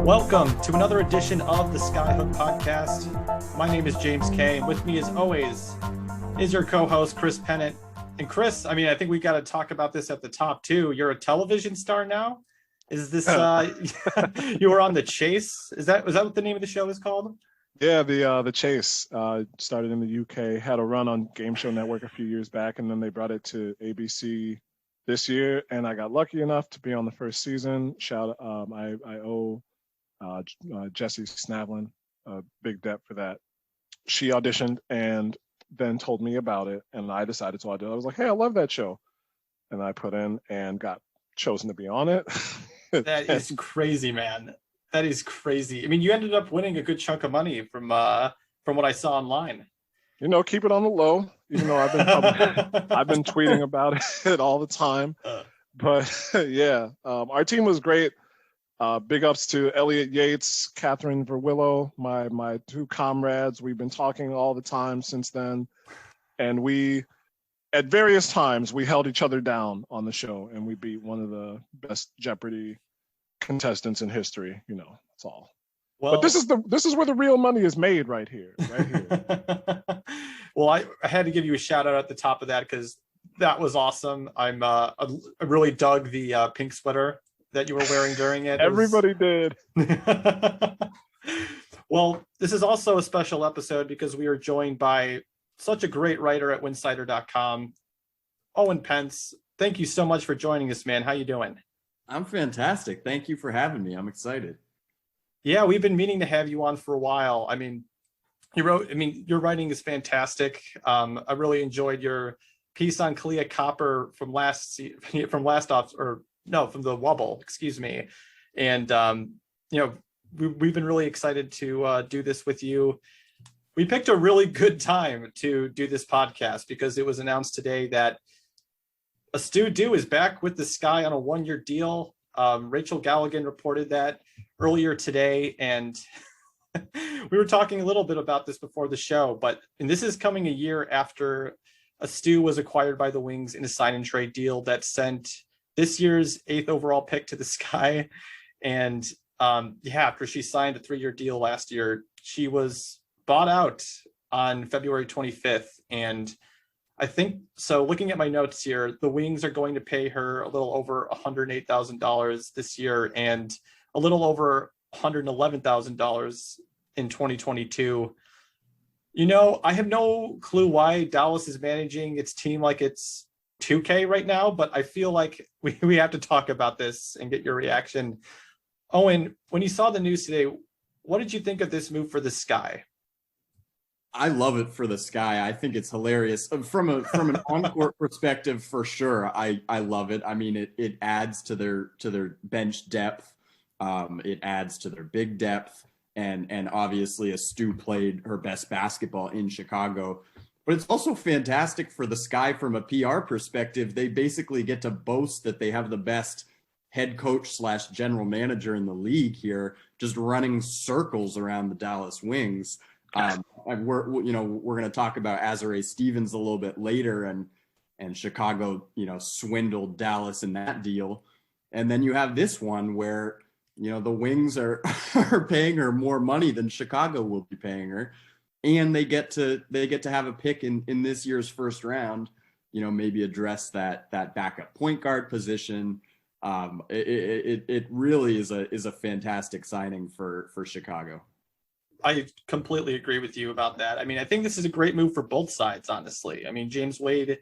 Welcome to another edition of the Skyhook podcast. My name is James Kay, and with me as always is your co-host Chris Pennant. And Chris, I think we got to talk about this at the top too. You're a television star now. Is this you were on The Chase? Was that what the name of the show is called? Yeah, the Chase started in the UK, had a run on Game Show Network a few years back, and then they brought it to ABC this year, and I got lucky enough to be on the first season. I owe Jessie Snavlin a big debt for that. She auditioned and then told me about it, and I decided to audition. I was like, hey, I love that show, and I put in and got chosen to be on it. That is crazy, man. That is crazy. You ended up winning a good chunk of money from what I saw online. Keep it on the low, even though I've been tweeting about it all the time. But yeah, our team was great. Big ups to Elliot Yates, Catherine Verwillow, my two comrades. We've been talking all the time since then, and at various times we held each other down on the show, and we beat one of the best Jeopardy contestants in history. That's all. Well, but this is where the real money is made, right here. Well, I had to give you a shout out at the top of that because that was awesome. I really dug the pink sweater that you were wearing during it. Everybody did. Well, this is also a special episode because we are joined by such a great writer at Winsidr.com, Owen Pence. Thank you so much for joining us, man. How you doing? I'm fantastic. Thank you for having me. I'm excited. Yeah, we've been meaning to have you on for a while. Your writing is fantastic. I really enjoyed your piece on Kahleah Copper from the Wubble, excuse me. And we've been really excited to do this with you. We picked a really good time to do this podcast because it was announced today that Astou Ndour is back with the Sky on a one-year deal. Rachel Galligan reported that earlier today, and we were talking a little bit about this before the show, and this is coming a year after Astou was acquired by the Wings in a sign and trade deal that sent this year's 8th overall pick to the Sky. And after she signed a 3-year deal last year, she was bought out on February 25th. And I think, so looking at my notes here, the Wings are going to pay her a little over $108,000 this year and a little over $111,000 in 2022. I have no clue why Dallas is managing its team like it's 2K right now, but I feel like we have to talk about this and get your reaction. Owen, when you saw the news today, what did you think of this move for the Sky? I love it for the Sky. I think it's hilarious from an on-court perspective, for sure. I love it. It adds to their bench depth. It adds to their big depth, and obviously Astou played her best basketball in Chicago. But it's also fantastic for the Sky from a PR perspective. They basically get to boast that they have the best head coach / general manager in the league here, just running circles around the Dallas Wings. We're going to talk about Azurá Stevens a little bit later, and Chicago, swindled Dallas in that deal. And then you have this one where, the Wings are paying her more money than Chicago will be paying her. And they get to have a pick in this year's first round, maybe address that backup point guard position. It really is a fantastic signing for Chicago. I completely agree with you about that. I think this is a great move for both sides, honestly. James Wade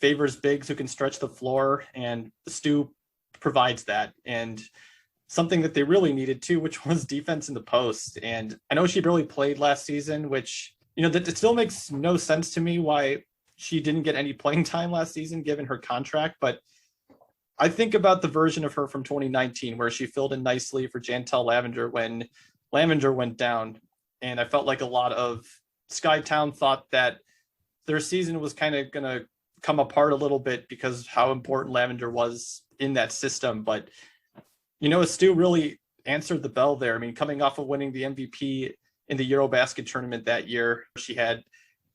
favors bigs who can stretch the floor, and Astou provides that. And something that they really needed too, which was defense in the post. And I know she barely played last season, which, that it still makes no sense to me why she didn't get any playing time last season, given her contract. But I think about the version of her from 2019, where she filled in nicely for Jantel Lavender when Lavender went down. And I felt like a lot of Skytown thought that their season was kind of going to come apart a little bit because of how important Lavender was in that system. But Astou really answered the bell there. Coming off of winning the MVP in the Eurobasket tournament that year, she had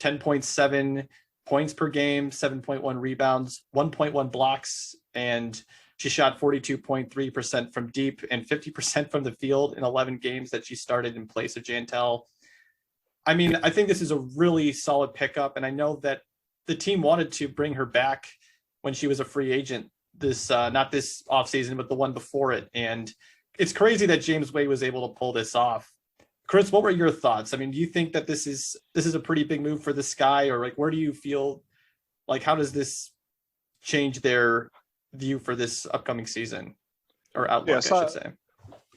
10.7 points per game, 7.1 rebounds, 1.1 blocks, and She shot 42.3% from deep and 50% from the field in 11 games that she started in place of Jantel. I mean, I think this is a really solid pickup, and I know that the team wanted to bring her back when she was a free agent this not this offseason, but the one before it. And it's crazy that James Wade was able to pull this off. Chris, what were your thoughts? I mean, do you think that this is a pretty big move for the Sky, or like where do you feel like how does this change their view for this upcoming season or outlook, I should say?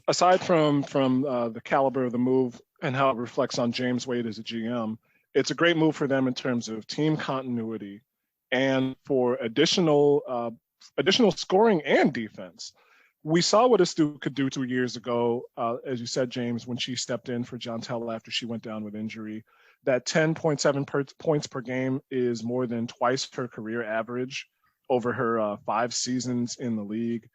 Aside from the caliber of the move and how it reflects on James Wade as a GM, it's a great move for them in terms of team continuity and for additional scoring and defense. We saw what Astou could do 2 years ago, as you said, James, when she stepped in for Jantel after she went down with injury. That 10.7 points per game is more than twice her career average over her 5 seasons in the league.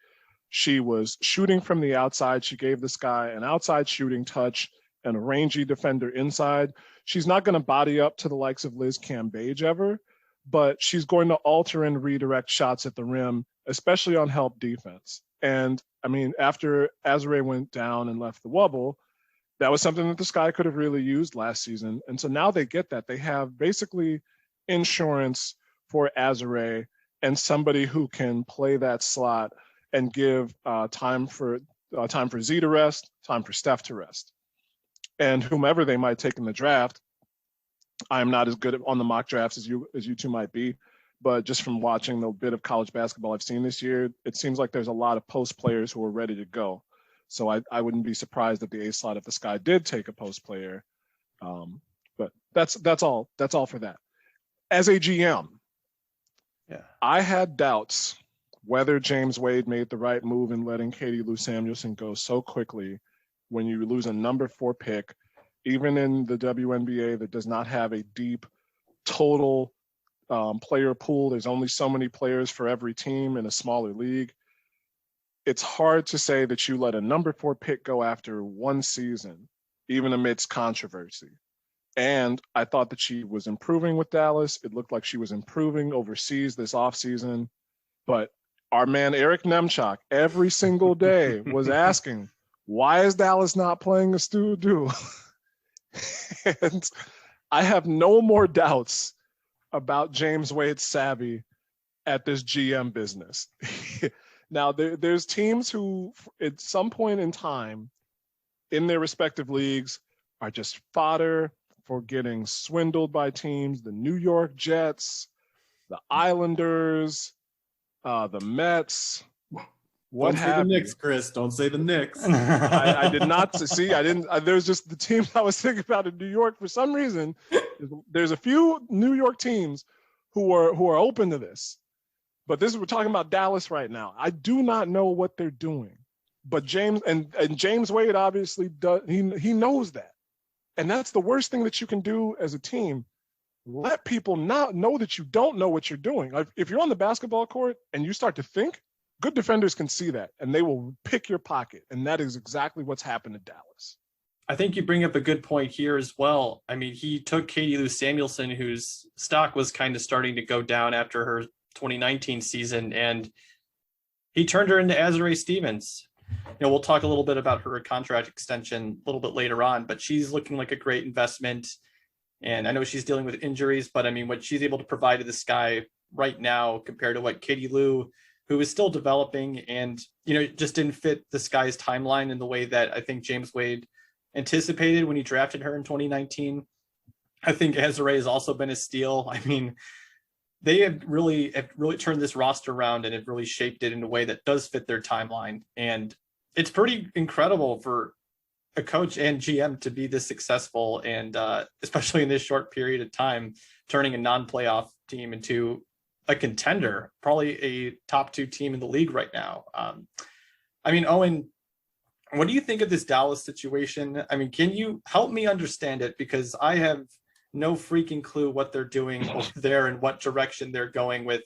She was shooting from the outside. She gave this guy an outside shooting touch and a rangy defender inside. She's not going to body up to the likes of Liz Cambage ever, but she's going to alter and redirect shots at the rim, especially on help defense. And I mean, after Azurá went down and left the wobble, that was something that the Sky could have really used last season. And so now they get that. They have basically insurance for Azurá and somebody who can play that slot and give time for Z to rest, time for Steph to rest. And whomever they might take in the draft, I'm not as good on the mock drafts as you two might be, but just from watching the bit of college basketball I've seen this year, it seems like there's a lot of post players who are ready to go. So I wouldn't be surprised if the A slot if the Sky did take a post player. But that's all for that. As a GM, I had doubts whether James Wade made the right move in letting Katie Lou Samuelson go so quickly when you lose a number 4 pick, even in the WNBA that does not have a deep total player pool. There's only so many players for every team in a smaller league. It's hard to say that you let a number 4 pick go after 1 season, even amidst controversy. And I thought that she was improving with Dallas. It looked like she was improving overseas this offseason. But our man Eric Nemchak every single day was asking, why is Dallas not playing Astou Ndour? And I have no more doubts about James Wade's savvy at this GM business. Now, there's teams who, at some point in time, in their respective leagues, are just fodder for getting swindled by teams. The New York Jets, the Islanders, the Mets. Don't say the Knicks, Chris. Don't say the Knicks. I did not see. I didn't. There's just the teams I was thinking about in New York for some reason. There's a few New York teams who are open to this, but we're talking about Dallas right now. I do not know what they're doing, but James Wade obviously does. He knows that, and that's the worst thing that you can do as a team. Let people not know that you don't know what you're doing. Like, if you're on the basketball court and you start to think, good defenders can see that, and they will pick your pocket, and that is exactly what's happened to Dallas. I think you bring up a good point here as well. I mean, he took Katie Lou Samuelson, whose stock was kind of starting to go down after her 2019 season, and he turned her into Azurá Stevens. We'll talk a little bit about her contract extension a little bit later on, but she's looking like a great investment. And I know she's dealing with injuries, but I mean, what she's able to provide to the Sky right now compared to what Katie Lou, who is still developing and, just didn't fit the Sky's timeline in the way that I think James Wade anticipated when he drafted her in 2019. I think Azurá has also been a steal. I mean, they have really turned this roster around and have really shaped it in a way that does fit their timeline. And it's pretty incredible for a coach and GM to be this successful, and especially in this short period of time, turning a non-playoff team into a contender, probably a top 2 team in the league right now. I mean, Owen, what do you think of this Dallas situation? I mean, can you help me understand it? Because I have no freaking clue what they're doing over there and what direction they're going with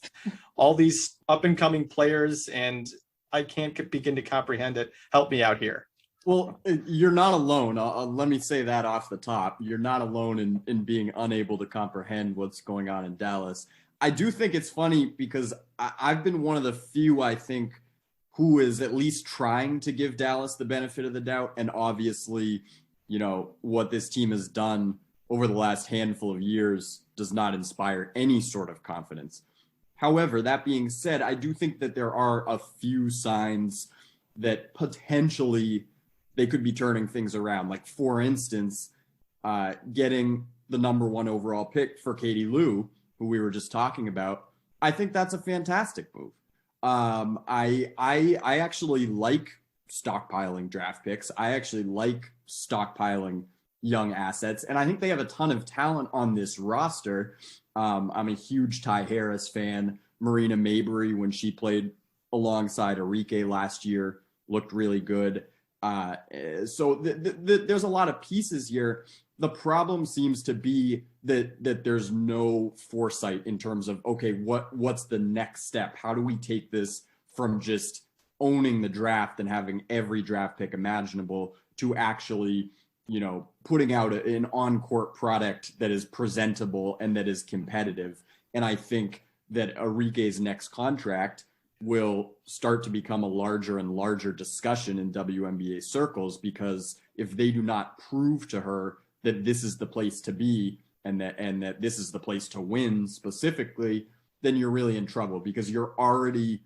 all these up and coming players, and I can't begin to comprehend it. Help me out here. Well, you're not alone. Let me say that off the top. You're not alone in being unable to comprehend what's going on in Dallas. I do think it's funny because I've been one of the few, I think, who is at least trying to give Dallas the benefit of the doubt. And obviously, you know, what this team has done over the last handful of years does not inspire any sort of confidence. However, that being said, I do think that there are a few signs that potentially they could be turning things around. Like, for instance, getting the number 1 overall pick for Katie Lou, who we were just talking about. I think that's a fantastic move. I actually like stockpiling draft picks. I actually like stockpiling young assets, and I think they have a ton of talent on this roster. I'm a huge Ty Harris fan. Marina Mabry, when she played alongside Enrique last year, looked really good. So there's a lot of pieces here. The problem seems to be that there's no foresight in terms of, okay, what's the next step? How do we take this from just owning the draft and having every draft pick imaginable to actually, you know, putting out an on-court product that is presentable and that is competitive? And I think that Enrique's next contract will start to become a larger and larger discussion in WNBA circles, because if they do not prove to her that this is the place to be and that this is the place to win specifically, then you're really in trouble, because you're already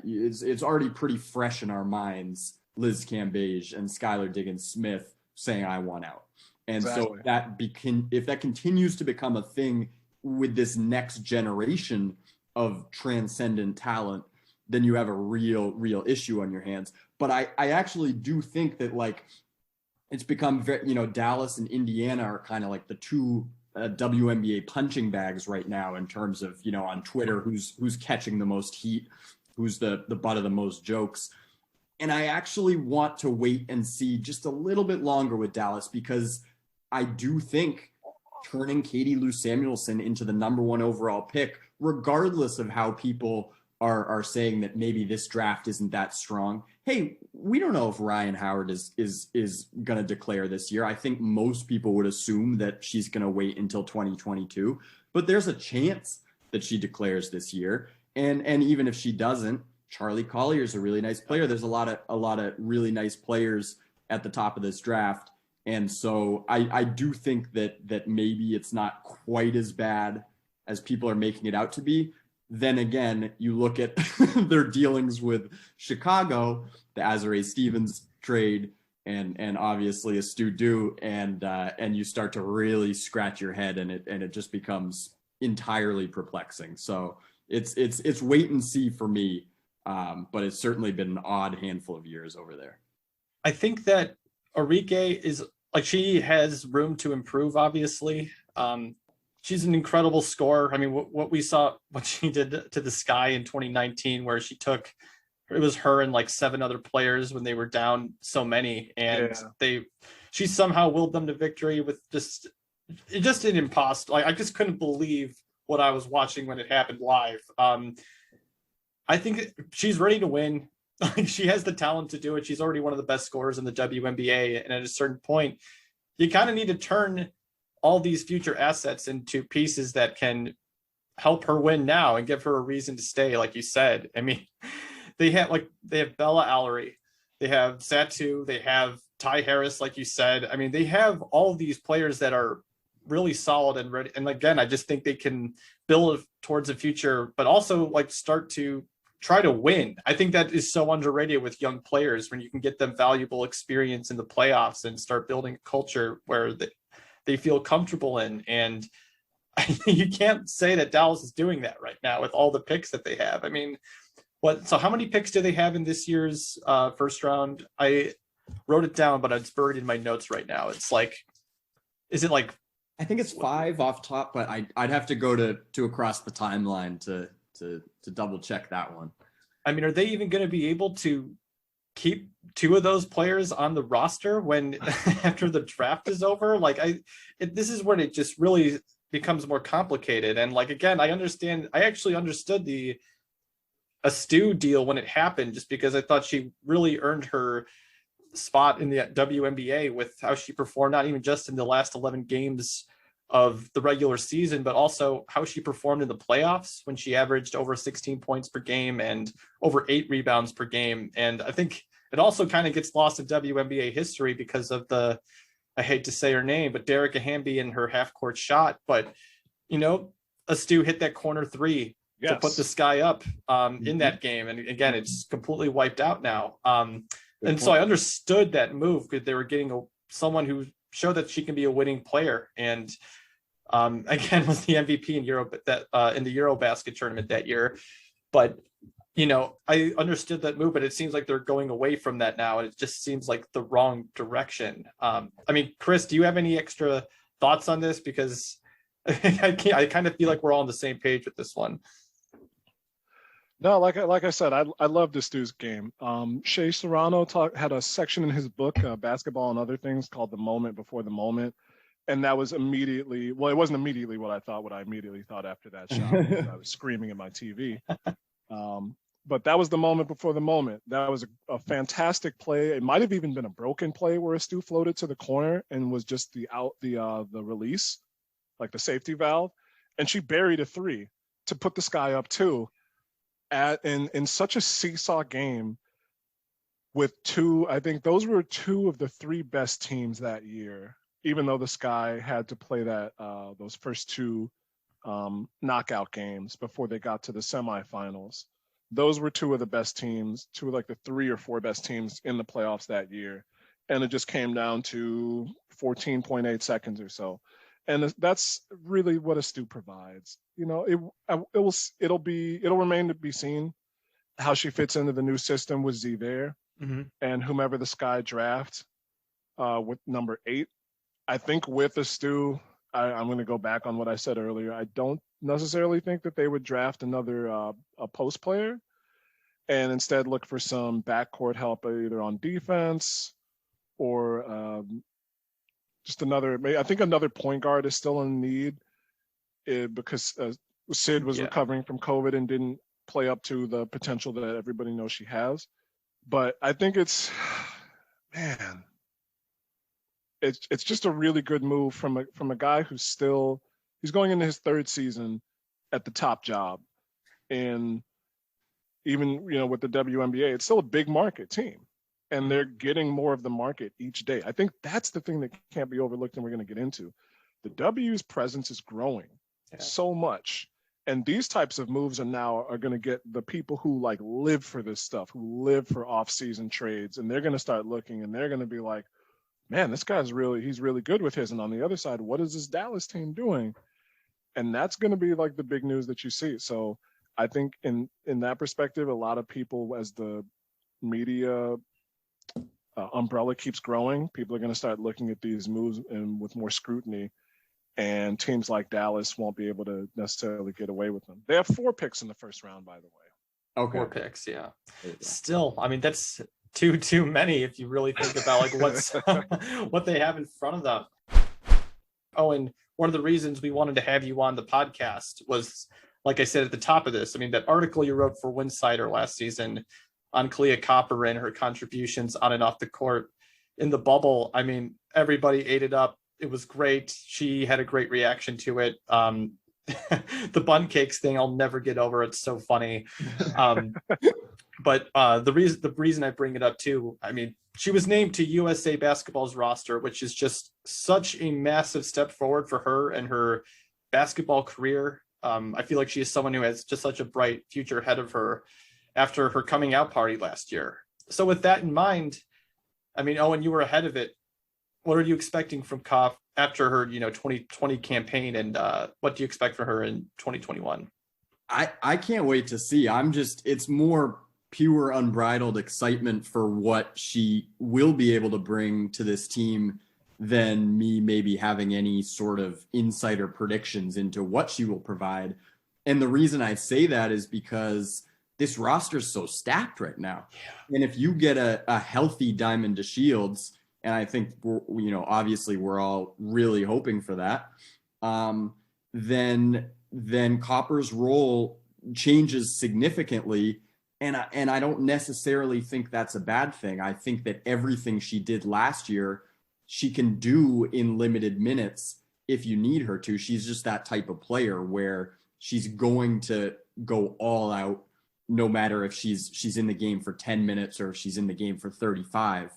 it's already pretty fresh in our minds, Liz Cambage and Skylar Diggins-Smith saying, I want out. And exactly. So if that continues to become a thing with this next generation of transcendent talent, then you have a real issue on your hands. But I actually do think that, like, it's become very, you know, Dallas and Indiana are kind of like the two WNBA punching bags right now in terms of, you know, on Twitter, who's catching the most heat, who's the butt of the most jokes. And I actually want to wait and see just a little bit longer with Dallas, because I do think turning Katie Lou Samuelson into the number 1 overall pick, regardless of how people are saying that maybe this draft isn't that strong. Hey, we don't know if Ryan Howard is going to declare this year. I think most people would assume that she's going to wait until 2022, but there's a chance that she declares this year. And even if she doesn't, Charlie Collier is a really nice player. There's a lot of really nice players at the top of this draft. And so I do think that maybe it's not quite as bad as people are making it out to be. Then again, you look at their dealings with Chicago, the Azurá Stevens trade, and obviously Astou Ndour, and you start to really scratch your head, and it just becomes entirely perplexing. So it's wait and see for me, but it's certainly been an odd handful of years over there. I think that Enrique is, like, she has room to improve, obviously. She's an incredible scorer. I mean, what we saw, what she did to the Sky in 2019, where it was her and like 7 other players when they were down so many, and she somehow willed them to victory with just an impossible. Like, I just couldn't believe what I was watching when it happened live. I think she's ready to win. Like, she has the talent to do it. She's already one of the best scorers in the WNBA, and at a certain point, you kind of need to turn all these future assets into pieces that can help her win now and give her a reason to stay, like you said. I mean, they have Bella Allery, they have Satu, they have Ty Harris, like you said. I mean, they have all of these players that are really solid and ready. And again, I just think they can build towards the future, but also like start to try to win. I think that is so underrated with young players, when you can get them valuable experience in the playoffs and start building a culture where they feel comfortable in. And you can't say that Dallas is doing that right now with all the picks that they have. I mean, so how many picks do they have in this year's first round? I wrote it down, but it's buried in my notes right now. It's like, is it like, I think it's 5 off top, but I'd have to go to across the timeline to double check that one. I mean, are they even going to be able to keep 2 of those players on the roster when after the draft is over? Like, this is when it just really becomes more complicated. And like, again, I actually understood the Astou deal when it happened, just because I thought she really earned her spot in the WNBA with how she performed, not even just in the last 11 games of the regular season, but also how she performed in the playoffs when she averaged over 16 points per game and over 8 rebounds per game. And I think it also kind of gets lost in WNBA history because of I hate to say her name, but Derek Hamby and her half-court shot. But, Astou hit that corner three to put the Sky up in that game. And again, it's completely wiped out now. So I understood that move because they were getting someone who showed that she can be a winning player. And again, was the MVP in in the Eurobasket tournament that year. But, I understood that move, but it seems like they're going away from that now. And it just seems like the wrong direction. Chris, do you have any extra thoughts on this? Because I kind of feel like we're all on the same page with this one. No, like I said, I love this dude's game. Shea Serrano had a section in his book, Basketball and Other Things, called The Moment Before the Moment. And that was immediately, well, it wasn't immediately what I immediately thought after that shot. I was screaming at my TV. But that was the moment before the moment. That was a fantastic play. It might have even been a broken play where Astou floated to the corner and was just the release, like the safety valve. And she buried a three to put the Sky up too. In such a seesaw game with I think those were two of the three best teams that year, even though the Sky had to play those first two knockout games before they got to the semifinals. Those were two of the best teams, two of like the 3 or 4 best teams in the playoffs that year. And it just came down to 14.8 seconds or so. And that's really what Astou provides. It'll remain to be seen how she fits into the new system with Z there and whomever the Sky draft with number 8. I think with Astou, I'm going to go back on what I said earlier. I don't necessarily think that they would draft another a post player and instead look for some backcourt help either on defense or just I think another point guard is still in need because Sid was recovering from COVID and didn't play up to the potential that everybody knows she has. But I think it's just a really good move from a guy who's he's going into his 3rd season at the top job. And even, with the WNBA, it's still a big market team. And they're getting more of the market each day. I think that's the thing that can't be overlooked and we're going to get into. The W's presence is growing so much. And these types of moves are going to get the people who live for this stuff, who live for off-season trades. And they're going to start looking and they're going to be like, man, this guy's he's really good with his. And on the other side, what is this Dallas team doing? And that's going to be the big news that you see. So I think in that perspective, a lot of people, as the media umbrella keeps growing, people are going to start looking at these moves and with more scrutiny, and teams like Dallas won't be able to necessarily get away with them. They have 4 picks in the first round, by the way. Okay. 4 picks, yeah. Still, that's too many if you really think about what they have in front of them. Owen, one of the reasons we wanted to have you on the podcast was, like I said at the top of this, that article you wrote for Winsidr last season on Kahleah Copper and her contributions on and off the court in the bubble. Everybody ate it up. It was great. She had a great reaction to it. The bun cakes thing, I'll never get over. It's so funny. But the reason I bring it up too, she was named to USA Basketball's roster, which is just such a massive step forward for her and her basketball career. I feel like she is someone who has just such a bright future ahead of her after her coming out party last year. So with that in mind, Owen, you were ahead of it. What are you expecting from Koff after her, 2020 campaign, and what do you expect from her in 2021? I can't wait to see. It's more pure unbridled excitement for what she will be able to bring to this team than me maybe having any sort of insider predictions into what she will provide. And the reason I say that is because this roster is so stacked right now. Yeah. And if you get a healthy Diamond DeShields, and I think obviously we're all really hoping for that, then Copper's role changes significantly. And I don't necessarily think that's a bad thing. I think that everything she did last year, she can do in limited minutes if you need her to. She's just that type of player where she's going to go all out, no matter if she's in the game for 10 minutes or if she's in the game for 35.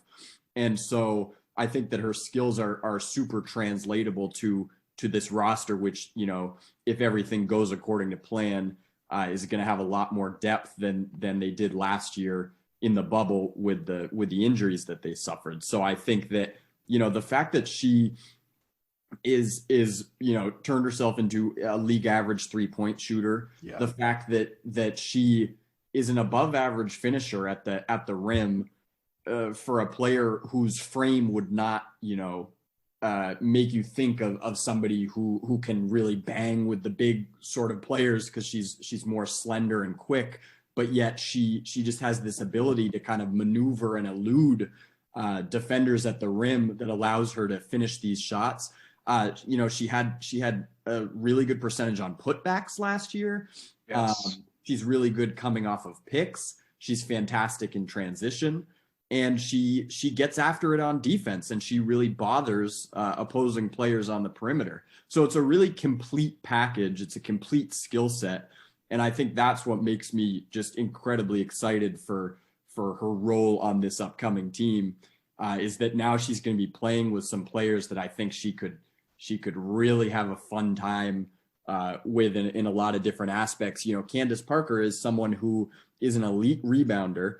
And so I think that her skills are super translatable to this roster, which, you know, if everything goes according to plan, is going to have a lot more depth than they did last year in the bubble with the injuries that they suffered. So I think that, you know, the fact that she is you know, turned herself into a league average 3-point shooter, the fact that she is an above average finisher at the rim, for a player whose frame would not, you know, make you think of somebody who can really bang with the big sort of players, because she's more slender and quick, but yet she just has this ability to kind of maneuver and elude defenders at the rim that allows her to finish these shots. You know, she had a really good percentage on putbacks last year. Yes. She's really good coming off of picks. She's fantastic in transition. And she gets after it on defense, and she really bothers opposing players on the perimeter. So it's a really complete package. It's a complete skill set. And I think that's what makes me just incredibly excited for her role on this upcoming team, is that now she's going to be playing with some players that I think she could really have a fun time with in a lot of different aspects. You know, Candice Parker is someone who is an elite rebounder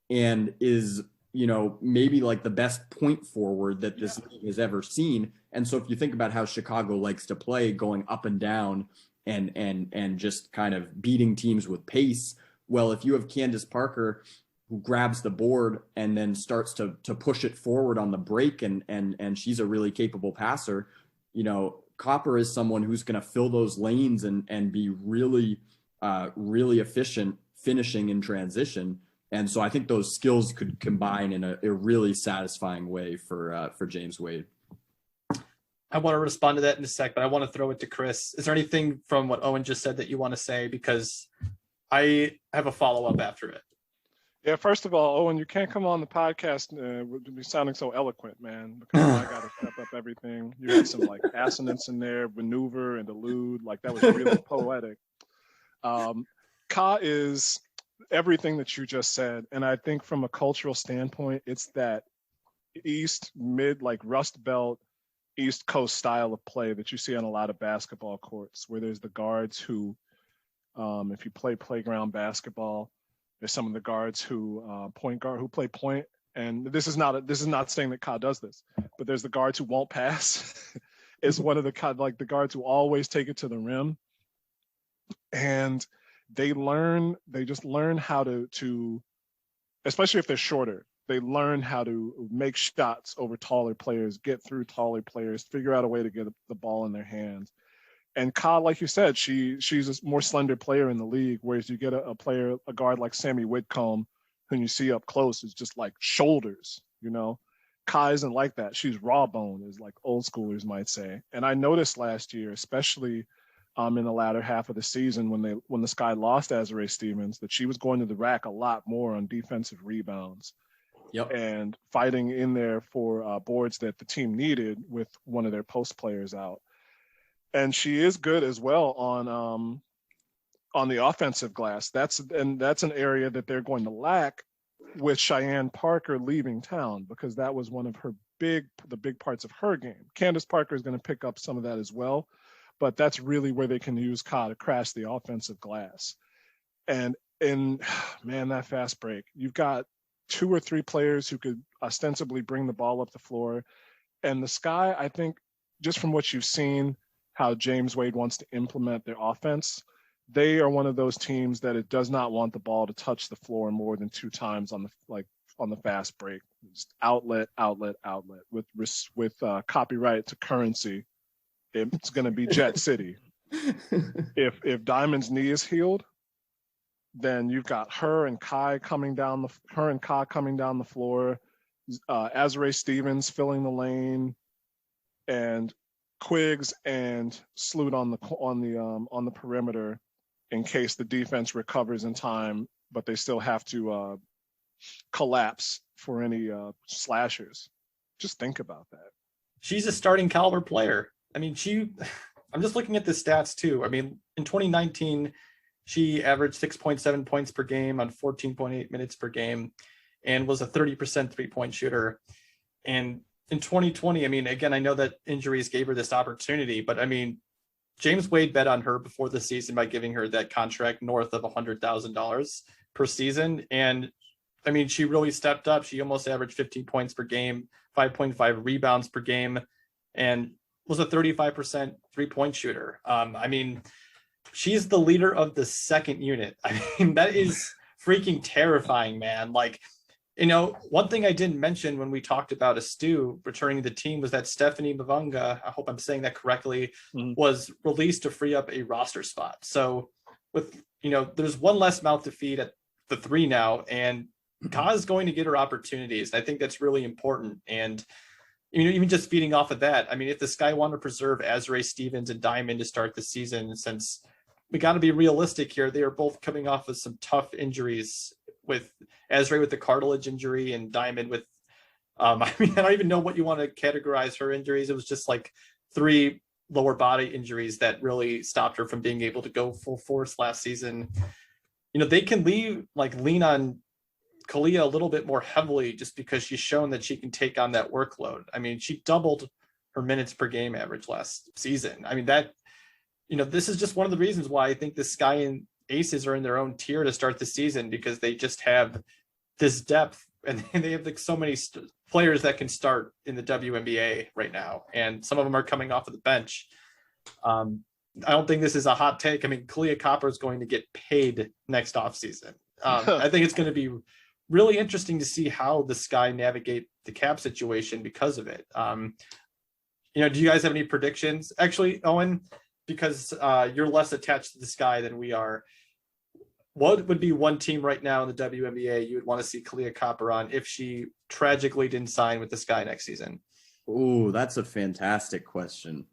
and is, you know, maybe like the best point forward that this league has ever seen. And so if you think about how Chicago likes to play, going up and down and just kind of beating teams with pace, well, if you have Candice Parker who grabs the board and then starts to push it forward on the break, and she's a really capable passer, you know, Copper is someone who's going to fill those lanes and be really, really efficient finishing in transition. And so I think those skills could combine in a really satisfying way for James Wade. I want to respond to that in a sec, but I want to throw it to Chris. Is there anything from what Owen just said that you want to say? Because I have a follow-up after it. Yeah, first of all, Owen, you can't come on the podcast with me sounding so eloquent, man, because I got to step up everything. You had some like assonance in there, maneuver and elude, like that was really poetic. Ka is everything that you just said, and I think from a cultural standpoint, it's that East mid, like Rust Belt, East Coast style of play that you see on a lot of basketball courts, where there's the guards who, if you play playground basketball, there's some of the guards who play point, and this is not saying that Ka does this, but there's the guards who won't pass. Is one of the like the guards who always take it to the rim, and they just learn how to, especially if they're shorter, they learn how to make shots over taller players, get through taller players, figure out a way to get the ball in their hands. And Ka, like you said, she's a more slender player in the league, whereas you get a guard like Sammy Whitcomb, who you see up close is just like shoulders, you know. Ka isn't like that. She's raw bone, as like old schoolers might say. And I noticed last year, especially in the latter half of the season when the Sky lost Azurá Stevens, that she was going to the rack a lot more on defensive rebounds. Yep. And fighting in there for boards that the team needed with one of their post players out. And she is good as well on the offensive glass. That's an area that they're going to lack with Cheyenne Parker leaving town, because that was one of the big parts of her game. Candice Parker is going to pick up some of that as well, but that's really where they can use Ka to crash the offensive glass. And man, that fast break, you've got 2 or 3 players who could ostensibly bring the ball up the floor. And the Sky, I think, just from what you've seen, how James Wade wants to implement their offense, they are one of those teams that it does not want the ball to touch the floor more than 2 times on the fast break. Just outlet. With copyright to currency, it's going to be Jet City. If Diamond's knee is healed, then you've got her and Ka coming down the floor, Azurá Stevens filling the lane, and Quiggs and Sloot on the perimeter in case the defense recovers in time, but they still have to collapse for any slashers. Just think about that. She's a starting caliber player. I mean, I'm just looking at the stats too. I mean, in 2019, she averaged 6.7 points per game on 14.8 minutes per game and was a 30% three-point shooter. And in 2020, I mean, again, I know that injuries gave her this opportunity, but I mean, James Wade bet on her before the season by giving her that contract north of $100,000 per season. And I mean, she really stepped up. She almost averaged 15 points per game, 5.5 rebounds per game, and was a 35% three-point shooter. I mean, she's the leader of the second unit. I mean, that is freaking terrifying, man. Like, you know, one thing I didn't mention when we talked about Astou returning to the team was that Stephanie Mavunga, I hope I'm saying that correctly, was released to free up a roster spot. So with, you know, there's one less mouth to feed at the 3 now, and Ka is going to get her opportunities. I think that's really important. And, you know, even just feeding off of that, I mean, if the Sky want to preserve Azurá Stevens and Diamond to start the season, since we got to be realistic here, they are both coming off of some tough injuries, with Azrey with the cartilage injury and Diamond with, I mean, I don't even know what you want to categorize her injuries. It was just like 3 lower body injuries that really stopped her from being able to go full force last season. You know, they can lean on Kahleah a little bit more heavily just because she's shown that she can take on that workload. I mean, she doubled her minutes per game average last season. I mean, that, you know, this is just one of the reasons why I think the Sky and Aces are in their own tier to start the season, because they just have this depth and they have like so many players that can start in the WNBA right now. And some of them are coming off of the bench. I don't think this is a hot take. I mean, Kahleah Copper is going to get paid next offseason. I think it's going to be really interesting to see how the Sky navigate the cap situation because of it. You know, do you guys have any predictions? Actually, Owen, because you're less attached to the Sky than we are, what would be one team right now in the WNBA you would want to see Kahleah Copper on if she tragically didn't sign with the Sky next season? Oh, that's a fantastic question.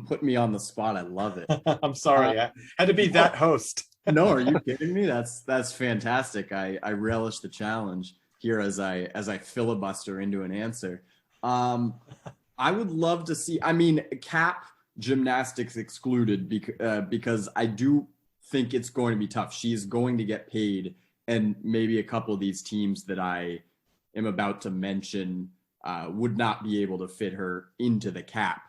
Put me on the spot. I love it. I'm sorry. I had to be that host. No, are you kidding me? That's fantastic. I relish the challenge here as I filibuster into an answer. I would love to see, I mean, cap gymnastics excluded because I do think it's going to be tough. She's going to get paid, and maybe a couple of these teams that I am about to mention would not be able to fit her into the cap,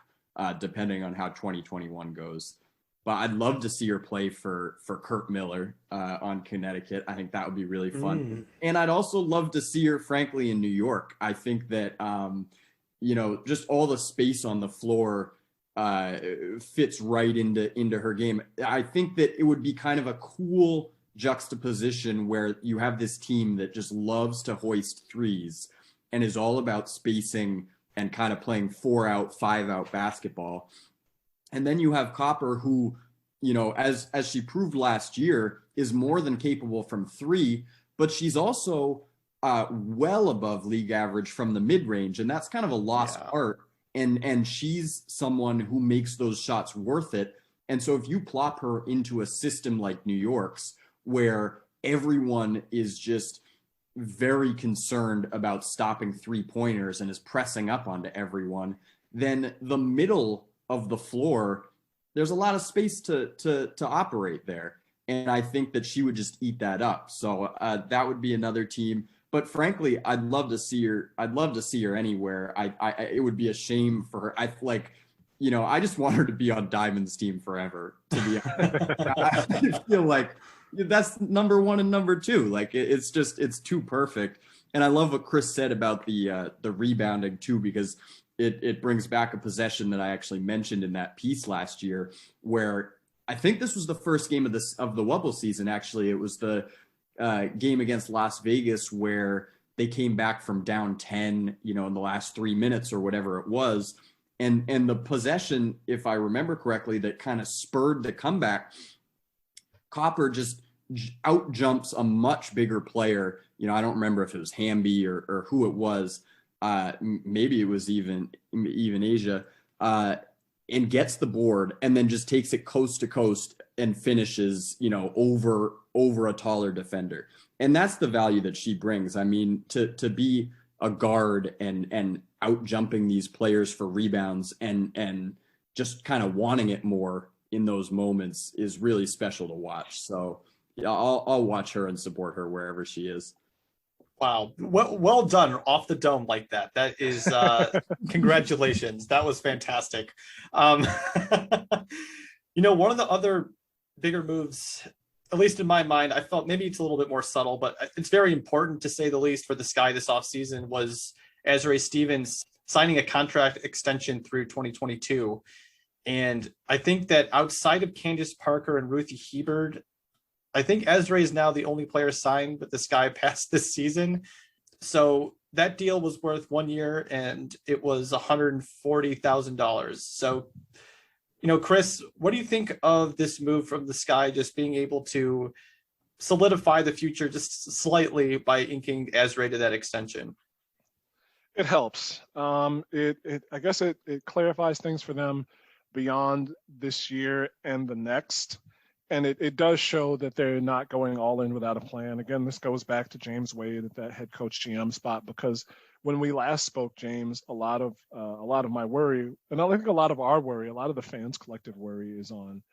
depending on how 2021 goes. But I'd love to see her play for Kurt Miller on Connecticut. I think that would be really fun. And I'd also love to see her, frankly, in New York. I think that, you know, just all the space on the floor fits right into her game. I think that it would be kind of a cool juxtaposition where you have this team that just loves to hoist threes and is all about spacing and kind of playing 4-out, 5-out basketball. And then you have Copper, who, you know, as she proved last year, is more than capable from 3, but she's also well above league average from the mid-range, and that's kind of a lost art. And she's someone who makes those shots worth it. And so if you plop her into a system like New York's, where everyone is just very concerned about stopping 3-pointers and is pressing up onto everyone, then the middle of the floor, there's a lot of space to operate there. And I think that she would just eat that up. So that would be another team. But frankly, I'd love to see her. I'd love to see her anywhere. It would be a shame for her. I just want her to be on Diamond's team forever, to be honest. I feel like that's number 1 and number 2. Like it's too perfect. And I love what Chris said about the rebounding too, because it brings back a possession that I actually mentioned in that piece last year, where I think this was the first game of the Wubble season. Actually, it was the game against Las Vegas where they came back from down 10, you know, in the last 3 minutes or whatever it was. And the possession, if I remember correctly, that kind of spurred the comeback, Copper just out jumps a much bigger player. You know, I don't remember if it was Hamby or who it was. Maybe it was even Asia, and gets the board and then just takes it coast to coast and finishes, you know, over a taller defender. And that's the value that she brings. I mean, to be a guard and out jumping these players for rebounds and just kind of wanting it more in those moments is really special to watch. So yeah, I'll watch her and support her wherever she is. Wow. Well done off the dome like that. That is congratulations. That was fantastic. One of the other bigger moves, at least in my mind, I felt maybe it's a little bit more subtle, but it's very important to say the least for the Sky this offseason, was Azurá Stevens signing a contract extension through 2022. And I think that outside of Candice Parker and Ruthie Hebard, I think Azrey is now the only player signed with the Sky past this season. So that deal was worth 1 year and it was $140,000. So, Chris, what do you think of this move from the Sky, just being able to solidify the future just slightly by inking Azrey to that extension? It helps. I guess it clarifies things for them beyond this year and the next. And it does show that they're not going all in without a plan. Again, this goes back to James Wade at that head coach GM spot, because when we last spoke, James, a lot of my worry, and I think a lot of our worry, a lot of the fans' collective worry, is on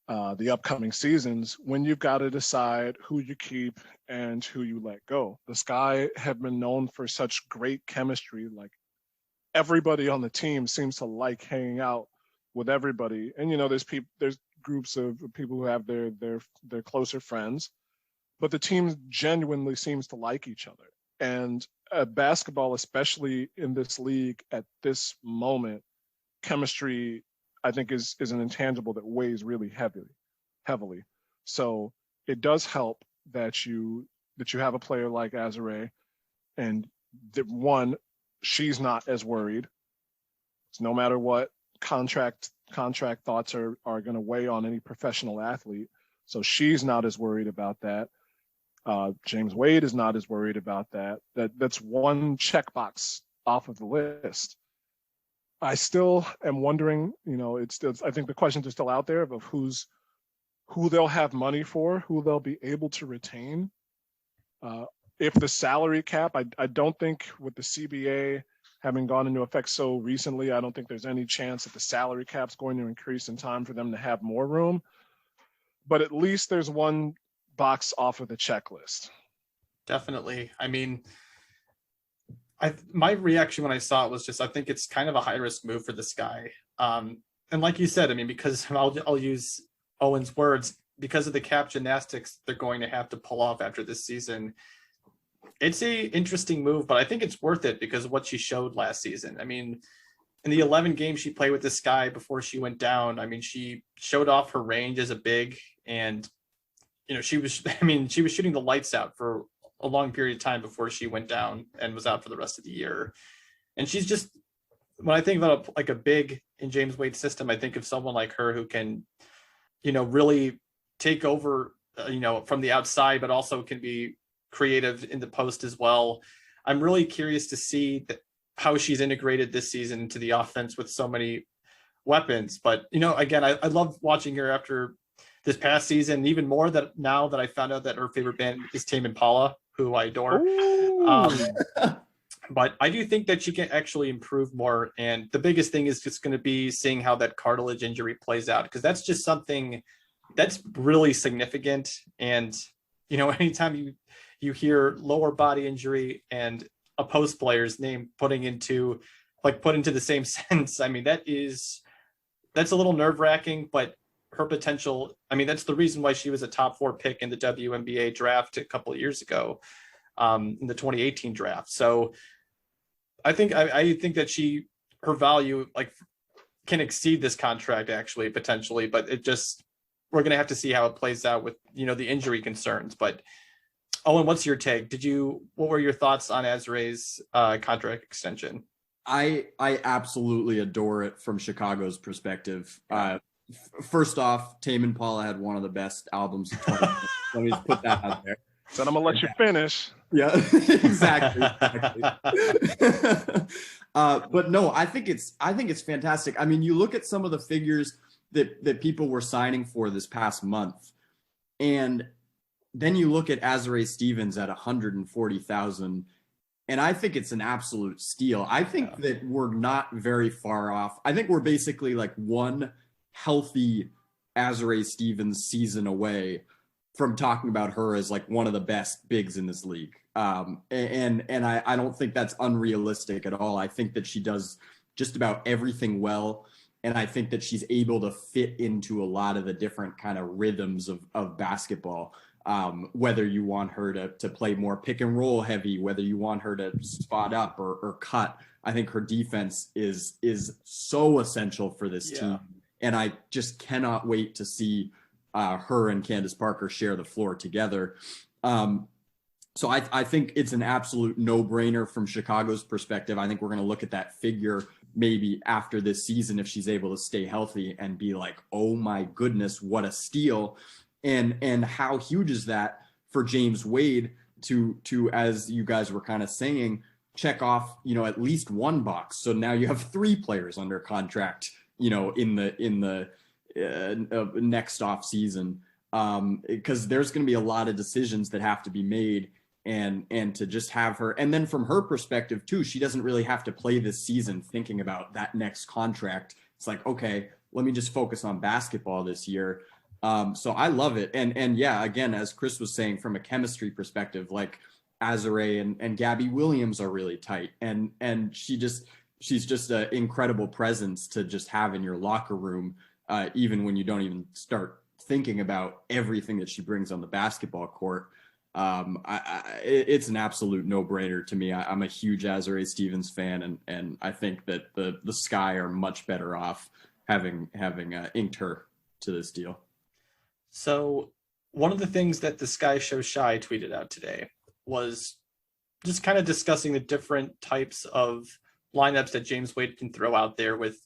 the upcoming seasons, when you've got to decide who you keep and who you let go. The Sky have been known for such great chemistry. Like, everybody on the team seems to like hanging out with everybody. And there's groups of people who have their closer friends, but the team genuinely seems to like each other. And basketball, especially in this league at this moment, chemistry, I think, is an intangible that weighs really heavily. So it does help that you have a player like Azurá, and one, she's not as worried. So no matter what, contract thoughts are going to weigh on any professional athlete. So she's not as worried about that. James Wade is not as worried about that. That's one checkbox off of the list. I still am wondering, I think the questions are still out there of who they'll have money for, who they'll be able to retain. If the salary cap, I don't think with the CBA having gone into effect so recently, I don't think there's any chance that the salary cap's going to increase in time for them to have more room. But at least there's one box off of the checklist. Definitely. I mean, my reaction when I saw it was just, I think it's kind of a high risk move for the Sky. And like you said, I mean, because I'll use Owen's words, because of the cap gymnastics they're going to have to pull off after this season. It's a interesting move, but I think it's worth it because of what she showed last season. I mean, in the 11 games she played with the Sky before she went down, I mean, she showed off her range as a big, and she was shooting the lights out for a long period of time before she went down and was out for the rest of the year. And she's just, when I think about a big in James Wade's system, I think of someone like her who can, really take over, from the outside, but also can be creative in the post as well. I'm really curious to see how she's integrated this season into the offense with so many weapons. But, again, I love watching her after this past season, even more that now that I found out that her favorite band is Tame Impala, who I adore. But I do think that she can actually improve more. And the biggest thing is just going to be seeing how that cartilage injury plays out, because that's just something that's really significant. And, anytime you hear lower body injury and a post player's name put into the same sentence, I mean, that's a little nerve wracking, but her potential, I mean, that's the reason why she was a top 4 pick in the WNBA draft a couple of years ago, in the 2018 draft. So I think that her value can exceed this contract actually, potentially, but we're going to have to see how it plays out with, the injury concerns. But Owen, what's your take? What were your thoughts on Azuray's contract extension? I absolutely adore it from Chicago's perspective. First off, Tame Impala had one of the best albums of 2020. Let me just put that out there. So I'm gonna let you finish. Yeah, exactly. But no, I think it's fantastic. I mean, you look at some of the figures that people were signing for this past month, and then you look at Azurá Stevens at $140,000. And I think it's an absolute steal. I think that we're not very far off. I think we're basically like one healthy Azurá Stevens season away from talking about her as like one of the best bigs in this league. And I don't think that's unrealistic at all. I think that she does just about everything well. And I think that she's able to fit into a lot of the different kind of rhythms of basketball. Whether you want her to play more pick and roll heavy, whether you want her to spot up or cut. I think her defense is so essential for this team. And I just cannot wait to see her and Candice Parker share the floor together. So I think it's an absolute no-brainer from Chicago's perspective. I think we're going to look at that figure maybe after this season if she's able to stay healthy and be like, oh my goodness, what a steal. And how huge is that for James Wade to as you guys were kind of saying, check off, at least one box. So now you have 3 players under contract, in the next off season, because there's going to be a lot of decisions that have to be made, and to just have her, and then from her perspective too, she doesn't really have to play this season thinking about that next contract. It's like, okay, let me just focus on basketball this year. So I love it. And yeah, again, as Chris was saying, from a chemistry perspective, like Azurá and Gabby Williams are really tight. And she's just an incredible presence to just have in your locker room, even when you don't even start thinking about everything that she brings on the basketball court. It's an absolute no-brainer to me. I'm a huge Azurá Stevens fan, and I think that the Sky are much better off having inked her to this deal. So one of the things that the Sky Show Shy tweeted out today was just kind of discussing the different types of lineups that James Wade can throw out there with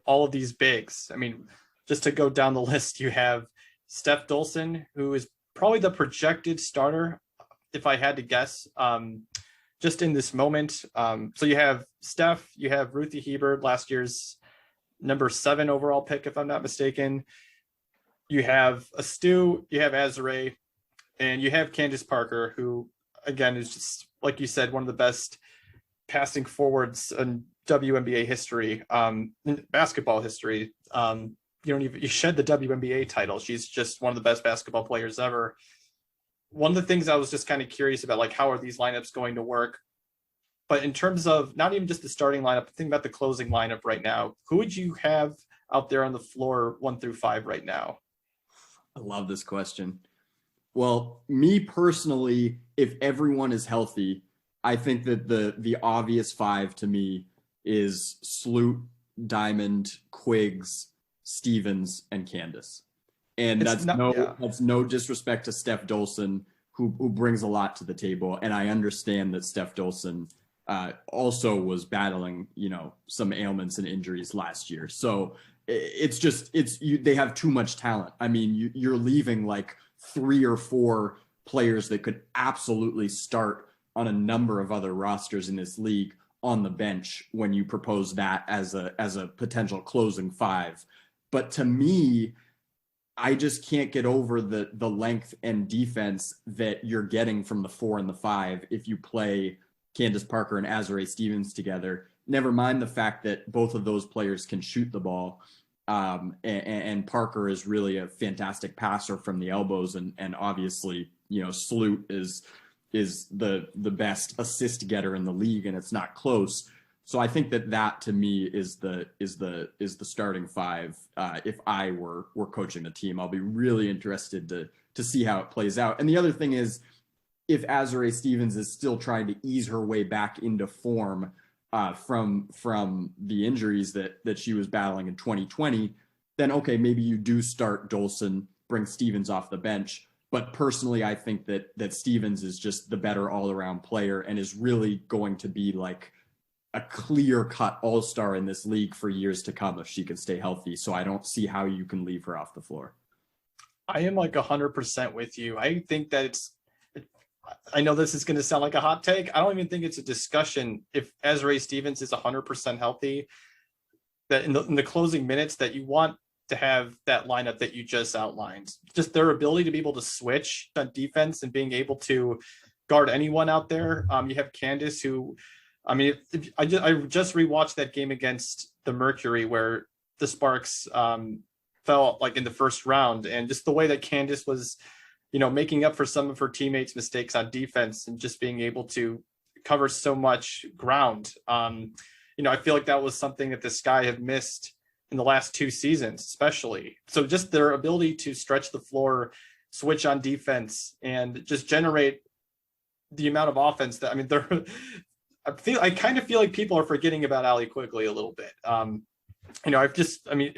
all of these bigs. I mean, just to go down the list, you have Steph Dolson, who is probably the projected starter, if I had to guess, just in this moment. So you have Steph, you have Ruthie Hebert, last year's number 7 overall pick, if I'm not mistaken. You have Astou, you have Azurá, and you have Candice Parker, who, again, is just, like you said, one of the best passing forwards in WNBA history, in basketball history. You shed the WNBA title. She's just one of the best basketball players ever. One of the things I was just kind of curious about, like, how are these lineups going to work? But in terms of not even just the starting lineup, think about the closing lineup right now. Who would you have out there on the floor 1 through 5 right now? I love this question. Well, me personally, if everyone is healthy, I think that the obvious 5 to me is Sloot, Diamond, Quiggs, Stevens, and Candace. And that's no disrespect to Steph Dolson, who brings a lot to the table. And I understand that Steph Dolson also was battling, some ailments and injuries last year. So they have too much talent. I mean, you're leaving like 3 or 4 players that could absolutely start on a number of other rosters in this league on the bench when you propose that as a potential closing 5. But to me, I just can't get over the length and defense that you're getting from the 4 and the 5 if you play Candice Parker and Azurá Stevens together. Never mind the fact that both of those players can shoot the ball. And Parker is really a fantastic passer from the elbows. And obviously, Sloot is the best assist getter in the league, and it's not close. So I think that to me is the starting 5. If I were coaching the team, I'll be really interested to see how it plays out. And the other thing is, if Azurá Stevens is still trying to ease her way back into form from the injuries that she was battling in 2020, then okay, maybe you do start Dolson, bring Stevens off the bench. But personally, I think that Stevens is just the better all-around player and is really going to be like a clear-cut all-star in this league for years to come if she can stay healthy. So I don't see how you can leave her off the floor. I am like 100% with you. I think that I know this is going to sound like a hot take. I don't even think it's a discussion if Azurá Stevens is 100% healthy, that in the closing minutes that you want to have that lineup that you just outlined, just their ability to be able to switch on defense and being able to guard anyone out there. You have Candace, who, I mean, I just rewatched that game against the Mercury where the Sparks fell like in the first round, and just the way that Candace was, making up for some of her teammates' mistakes on defense and just being able to cover so much ground. I feel like that was something that the Sky have missed in the last 2 seasons, especially. So just their ability to stretch the floor, switch on defense, and just generate the amount of offense that, I kind of feel like people are forgetting about Allie Quigley a little bit.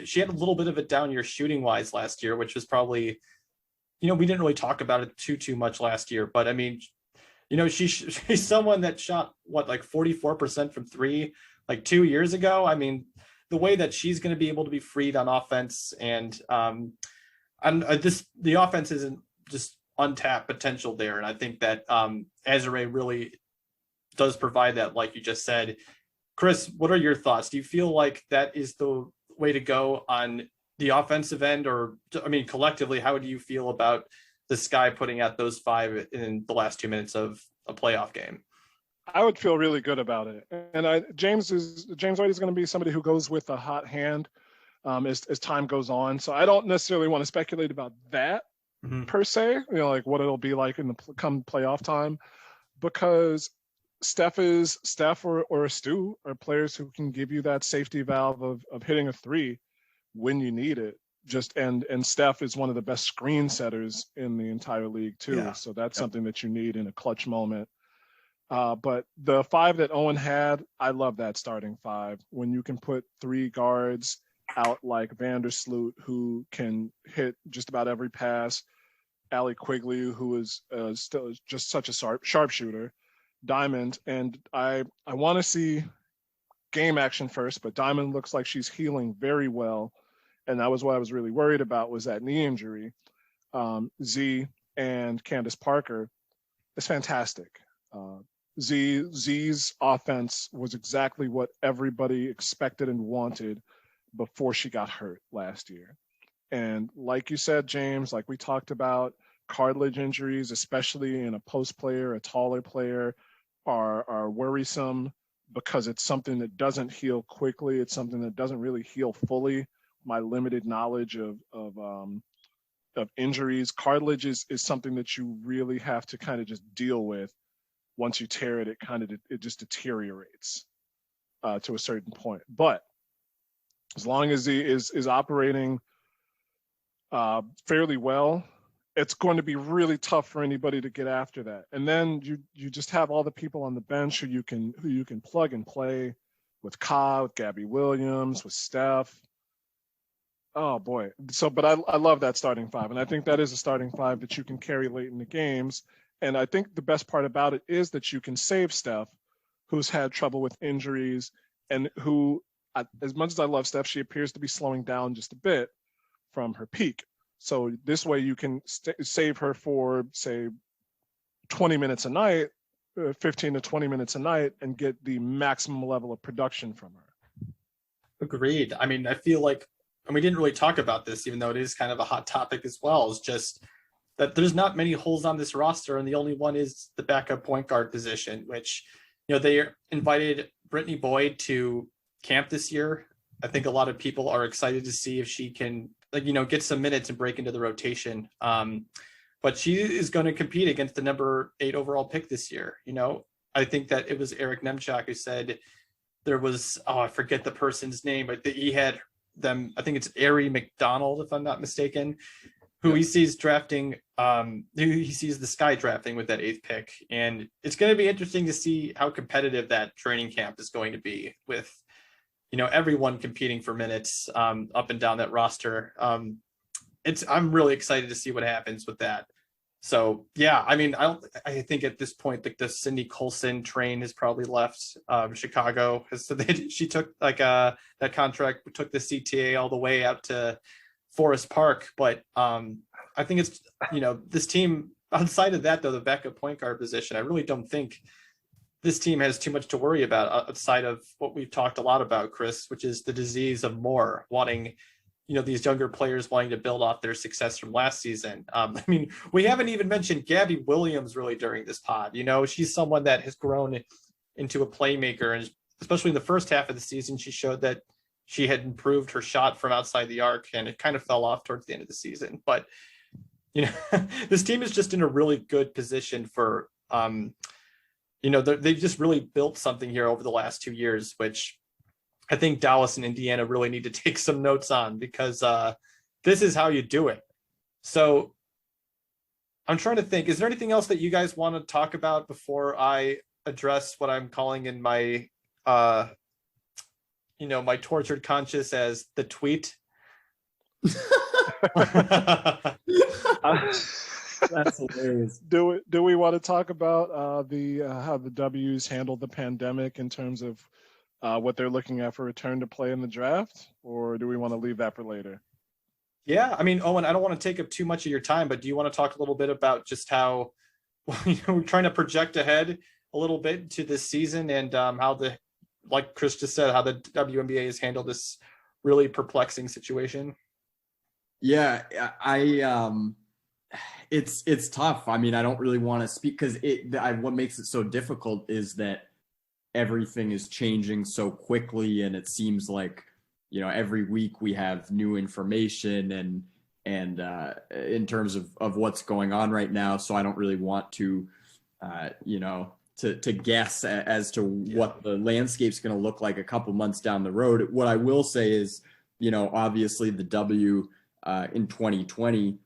She had a little bit of a down year shooting wise last year, which was probably, we didn't really talk about it too much last year, but she's someone that shot like 44% from 3, like 2 years ago. The way that she's going to be able to be freed on offense, and the offense isn't just untapped potential there. And I think that Azurá really does provide that, like you just said. Chris, what are your thoughts? Do you feel like that is the way to go on the offensive end, or collectively, how do you feel about the Sky putting out those 5 in the last 2 minutes of a playoff game? I would feel really good about it. And James White is going to be somebody who goes with a hot hand as time goes on. So I don't necessarily want to speculate about that per se, like what it'll be like in the come playoff time, because Steph or Astou are players who can give you that safety valve of hitting a 3 when you need it. And Steph is one of the best screen setters in the entire league too. Yeah. So that's something that you need in a clutch moment. But the 5 that Owen had, I love that starting 5. When you can put 3 guards out like Vandersloot, who can hit just about every pass, Allie Quigley, who is still just such a sharpshooter, Diamond, and I want to see game action first, but Diamond looks like she's healing very well, and that was what I was really worried about, was that knee injury. Z and Candice Parker is fantastic. Z's offense was exactly what everybody expected and wanted before she got hurt last year. And like you said, James, like we talked about, cartilage injuries, especially in a post player, a taller player, are worrisome because it's something that doesn't heal quickly. It's something that doesn't really heal fully. My limited knowledge of injuries, cartilage is something that you really have to kind of just deal with. Once you tear it, it just deteriorates to a certain point. But as long as he is operating fairly well, it's going to be really tough for anybody to get after that. And then you just have all the people on the bench who you can plug and play with Ka, with Gabby Williams, with Steph. Oh boy. But I love that starting 5. And I think that is a starting 5 that you can carry late in the games. And I think the best part about it is that you can save Steph, who's had trouble with injuries, and who, as much as I love Steph, she appears to be slowing down just a bit from her peak. So this way you can save her for, say, 20 minutes a night, 15 to 20 minutes a night, and get the maximum level of production from her. Agreed. I feel like, and we didn't really talk about this, even though it is kind of a hot topic as well, is just that there's not many holes on this roster, and the only one is the backup point guard position, which, they invited Brittany Boyd to camp this year. I think a lot of people are excited to see if she can, get some minutes and break into the rotation. But she is going to compete against the number 8 overall pick this year. I think that it was Eric Nemchak who said there was, I forget the person's name, but he had them, I think it's Ari McDonald, if I'm not mistaken, who he sees drafting, he sees the Sky drafting with that 8th pick. And it's going to be interesting to see how competitive that training camp is going to be with, everyone competing for minutes up and down that roster. I'm really excited to see what happens with that. So, yeah, I think at this point, the Cindy Colson train has probably left Chicago. So she took that contract, took the CTA all the way out to Forest Park. But I think it's, this team, outside of that, though, the backup point guard position, I really don't think this team has too much to worry about outside of what we've talked a lot about, Chris, which is the disease of more, wanting, these younger players wanting to build off their success from last season. I mean, we haven't even mentioned Gabby Williams really during this pod. She's someone that has grown into a playmaker, and especially in the first half of the season, she showed that she had improved her shot from outside the arc, and it kind of fell off towards the end of the season. But, this team is just in a really good position for, they've just really built something here over the last 2 years, which I think Dallas and Indiana really need to take some notes on, because this is how you do it. So I'm trying to think, is there anything else that you guys want to talk about before I address what I'm calling in my, my tortured conscience as the tweet? That's hilarious. Do we want to talk about how the W's handled the pandemic in terms of what they're looking at for return to play in the draft, or do we want to leave that for later? Yeah, I mean, Owen, I don't want to take up too much of your time, but do you want to talk a little bit about just how we're trying to project ahead a little bit to this season, and how like Chris just said, how the WNBA has handled this really perplexing situation? Yeah, it's tough. I mean, I don't really want to speak, because what makes it so difficult is that everything is changing so quickly, and it seems like every week we have new information and in terms of what's going on right now. So I don't really want to to guess as to what the landscape's going to look like a couple months down the road. What I will say is, obviously the W in 2020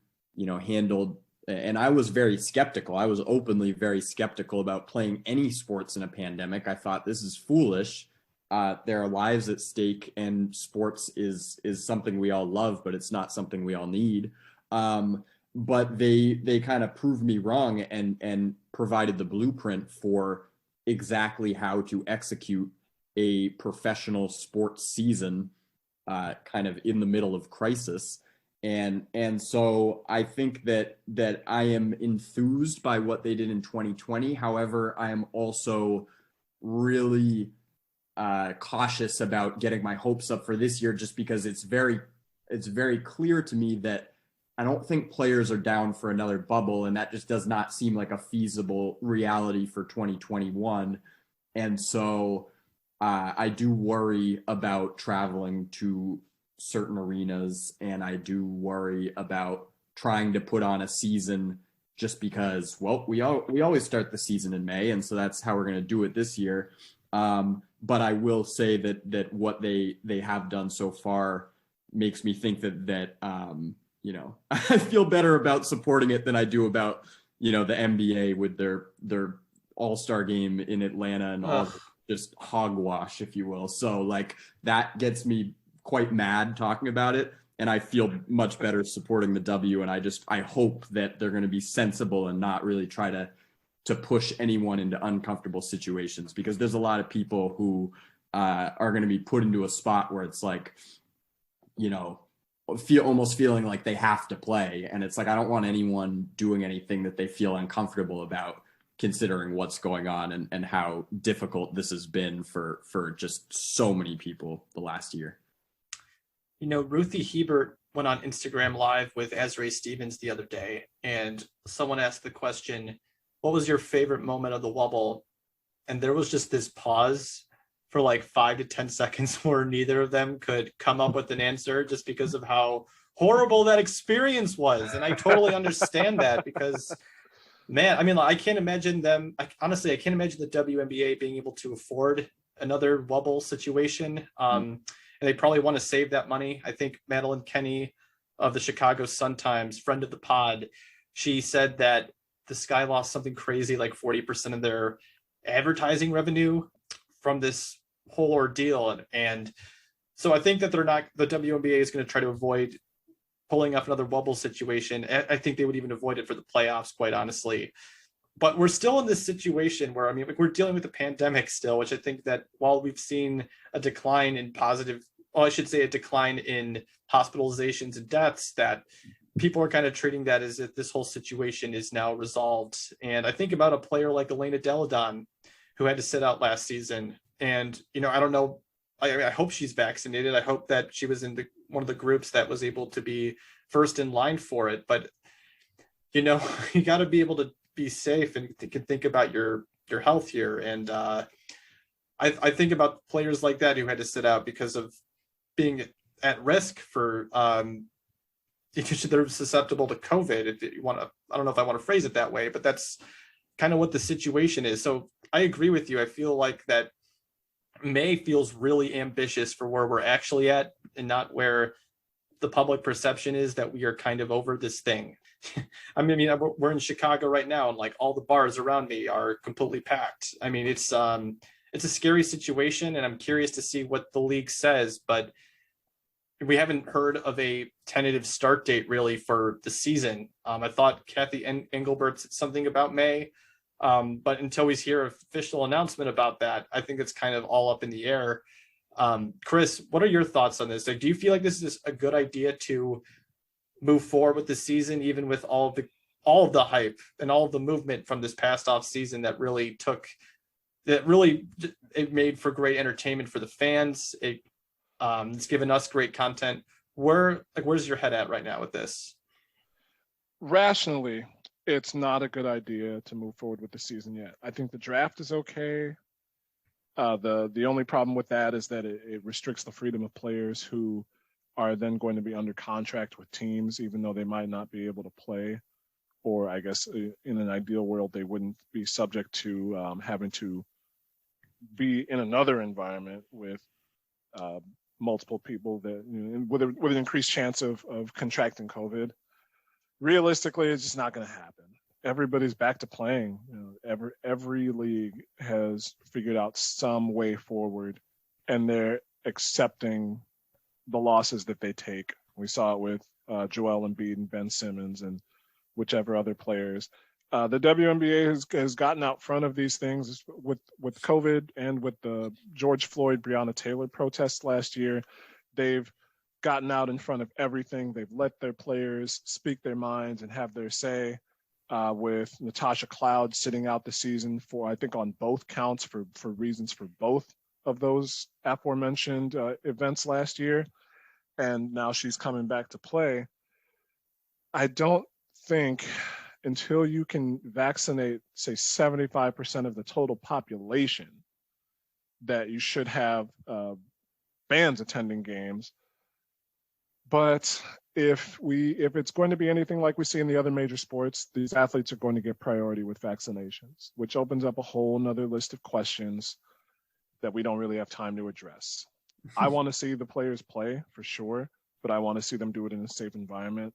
handled, and I was very skeptical. I was openly very skeptical about playing any sports in a pandemic. I thought, this is foolish. There are lives at stake, and sports is something we all love, but it's not something we all need. But they kind of proved me wrong and provided the blueprint for exactly how to execute a professional sports season kind of in the middle of crisis. And so I think that I am enthused by what they did in 2020. However, I am also really cautious about getting my hopes up for this year, just because it's very clear to me that I don't think players are down for another bubble, and that just does not seem like a feasible reality for 2021. And so I do worry about traveling to certain arenas, and I do worry about trying to put on a season just because, well, we always start the season in May, and so that's how we're going to do it this year. But I will say that what they have done so far makes me think that I feel better about supporting it than I do about the NBA with their All-Star game in Atlanta and all just hogwash, if you will. So like that gets me quite mad talking about it, and I feel much better supporting the W. And I hope that they're going to be sensible and not really try to push anyone into uncomfortable situations, because there's a lot of people who are going to be put into a spot where it's like, almost feeling like they have to play. And it's like, I don't want anyone doing anything that they feel uncomfortable about, considering what's going on and how difficult this has been for just so many people the last year. Ruthie Hebert went on Instagram Live with Azurá Stevens the other day, and someone asked the question, what was your favorite moment of the Wubble? And there was just this pause for like 5 to 10 seconds where neither of them could come up with an answer, just because of how horrible that experience was. And I totally understand that, because, man, I mean, I can't imagine honestly, I can't imagine the WNBA being able to afford another Wubble situation. And they probably want to save that money. I think Madeline Kenny of the Chicago Sun-Times, friend of the pod, she said that the Sky lost something crazy like 40% of their advertising revenue from this whole ordeal. And so I think that the WNBA is going to try to avoid pulling off another Wubble situation. I think they would even avoid it for the playoffs, quite honestly. But we're still in this situation where, I mean, we're dealing with the pandemic still, which I think that while we've seen a decline in a decline in hospitalizations and deaths, that people are kind of treating that as if this whole situation is now resolved. And I think about a player like Elena Deladon, who had to sit out last season. And, I don't know I hope she's vaccinated. I hope that she was in one of the groups that was able to be first in line for it. But, you know, you got to be able to be safe and think about your health here. And I think about players like that who had to sit out because of being at risk for they're susceptible to COVID. If you want to, I don't know if I want to phrase it that way, but that's kind of what the situation is. So I agree with you. I feel like that May feels really ambitious for where we're actually at, and not where the public perception is that we are kind of over this thing. I mean, we're in Chicago right now, and like all the bars around me are completely packed. I mean, it's a scary situation, and I'm curious to see what the league says, but we haven't heard of a tentative start date really for the season. I thought Kathy Engelbert said something about May, but until we hear an official announcement about that, I think it's kind of all up in the air. Chris, what are your thoughts on this? Like, do you feel like this is a good idea to move forward with the season, even with all of the hype and all of the movement from this past off season that really it made for great entertainment for the fans? It's given us great content. Where's your head at right now with this? Rationally, it's not a good idea to move forward with the season yet. I think the draft is okay. The only problem with that is that it restricts the freedom of players who are then going to be under contract with teams, even though they might not be able to play. Or I guess in an ideal world, they wouldn't be subject to having to be in another environment with multiple people that, you know, with an increased chance of contracting COVID. Realistically, it's just not going to happen. Everybody's back to playing. You know, every league has figured out some way forward, and they're accepting the losses that they take. We saw it with Joel Embiid and Ben Simmons and whichever other players. The WNBA has gotten out front of these things with COVID and with the George Floyd, Breonna Taylor protests last year. They've gotten out in front of everything. They've let their players speak their minds and have their say, with Natasha Cloud sitting out the season for, I think, on both counts for reasons for both of those aforementioned events last year. And now she's coming back to play. I don't think until you can vaccinate, say, 75% of the total population, that you should have fans attending games. But if it's going to be anything like we see in the other major sports, these athletes are going to get priority with vaccinations, which opens up a whole nother list of questions that we don't really have time to address. I want to see the players play for sure, but I want to see them do it in a safe environment.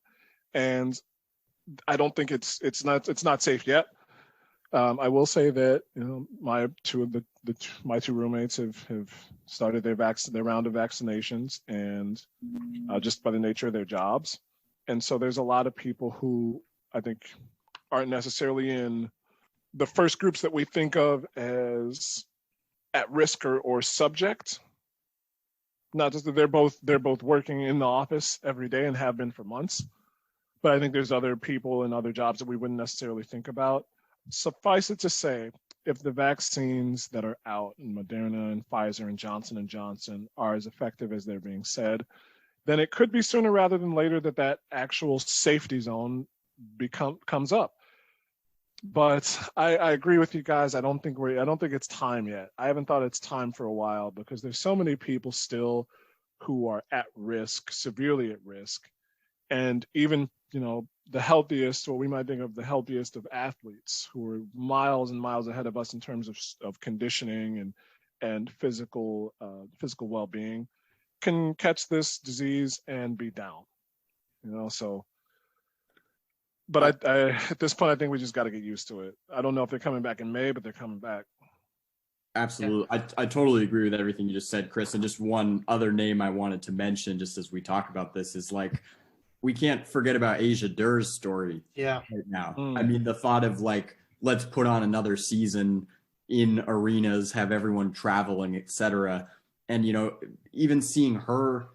And I don't think it's not safe yet. I will say that, you know, my two roommates have started their round of vaccinations, and just by the nature of their jobs. And so there's a lot of people who I think aren't necessarily in the first groups that we think of as at risk or subject. Not just that they're both working in the office every day and have been for months, but I think there's other people in other jobs that we wouldn't necessarily think about. Suffice it to say, if the vaccines that are out, in Moderna and Pfizer and Johnson & Johnson, are as effective as they're being said, then it could be sooner rather than later that actual safety zone comes up. But I agree with you guys. I don't think it's time yet. I haven't thought it's time for a while, because there's so many people still who are at risk, severely at risk. And even, you know, the healthiest, what we might think of the healthiest of athletes, who are miles and miles ahead of us in terms of conditioning and physical well-being, can catch this disease and be down. You know, so. But I at this point, I think we just got to get used to it. I don't know if they're coming back in May, but they're coming back. Absolutely. Yeah. I totally agree with everything you just said, Chris. And just one other name I wanted to mention, just as we talk about this, is like, we can't forget about Asia Durr's story right now. I mean, the thought of like, let's put on another season in arenas, have everyone traveling, etc. And, you know, even seeing her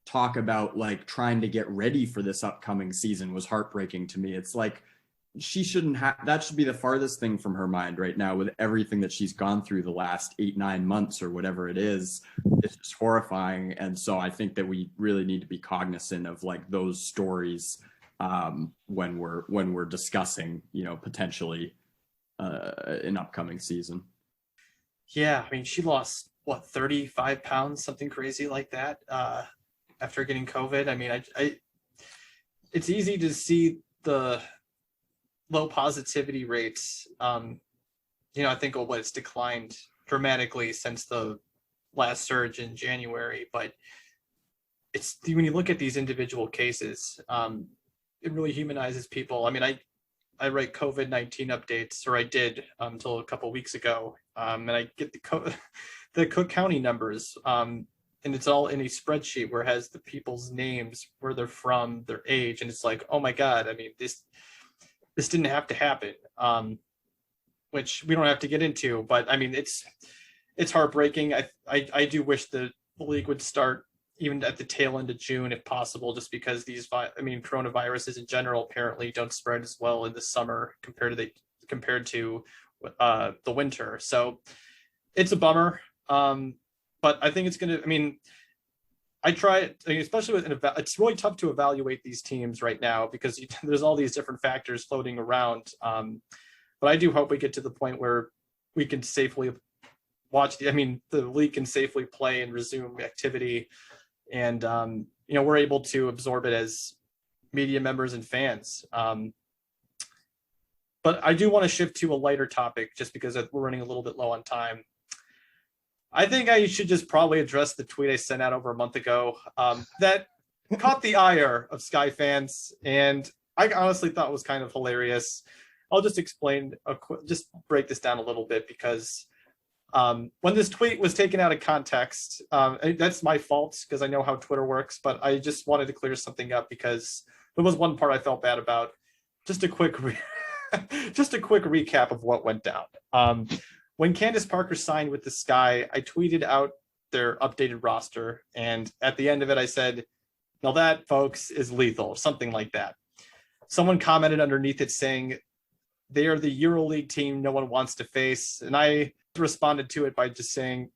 talk about like trying to get ready for this upcoming season was heartbreaking to me. It's like, she shouldn't have, that should be the farthest thing from her mind right now with everything that she's gone through the last 8-9 months or whatever it is. It's just horrifying. And so I think that we really need to be cognizant of like those stories when we're discussing, potentially an upcoming season. Yeah, I mean, she lost 35 pounds, something crazy like that, after getting COVID. I mean, I it's easy to see the low positivity rates. I think it's declined dramatically since the last surge in January, but it's when you look at these individual cases, it really humanizes people. I mean, I write COVID-19 updates, or I did until a couple of weeks ago, and I get the Cook County numbers, and it's all in a spreadsheet where it has the people's names, where they're from, their age, and it's like, oh my God, I mean, this didn't have to happen, which we don't have to get into, but I mean, it's heartbreaking. I do wish the league would start even at the tail end of June if possible, just because coronaviruses in general apparently don't spread as well in the summer compared to the winter. So it's a bummer. But I think it's going to, especially it's really tough to evaluate these teams right now because there's all these different factors floating around. But I do hope we get to the point where we can safely the league can safely play and resume activity. And, we're able to absorb it as media members and fans. But I do want to shift to a lighter topic just because we're running a little bit low on time. I think I should just probably address the tweet I sent out over a month ago that caught the ire of Sky fans, and I honestly thought it was kind of hilarious. I'll just just break this down a little bit because when this tweet was taken out of context, that's my fault because I know how Twitter works, but I just wanted to clear something up because there was one part I felt bad about. Just a quick recap of what went down. When Candice Parker signed with the Sky, I tweeted out their updated roster, and at the end of it, I said, "Now that, folks, is lethal," something like that. Someone commented underneath it saying, "They are the EuroLeague team no one wants to face," and I responded to it by just saying,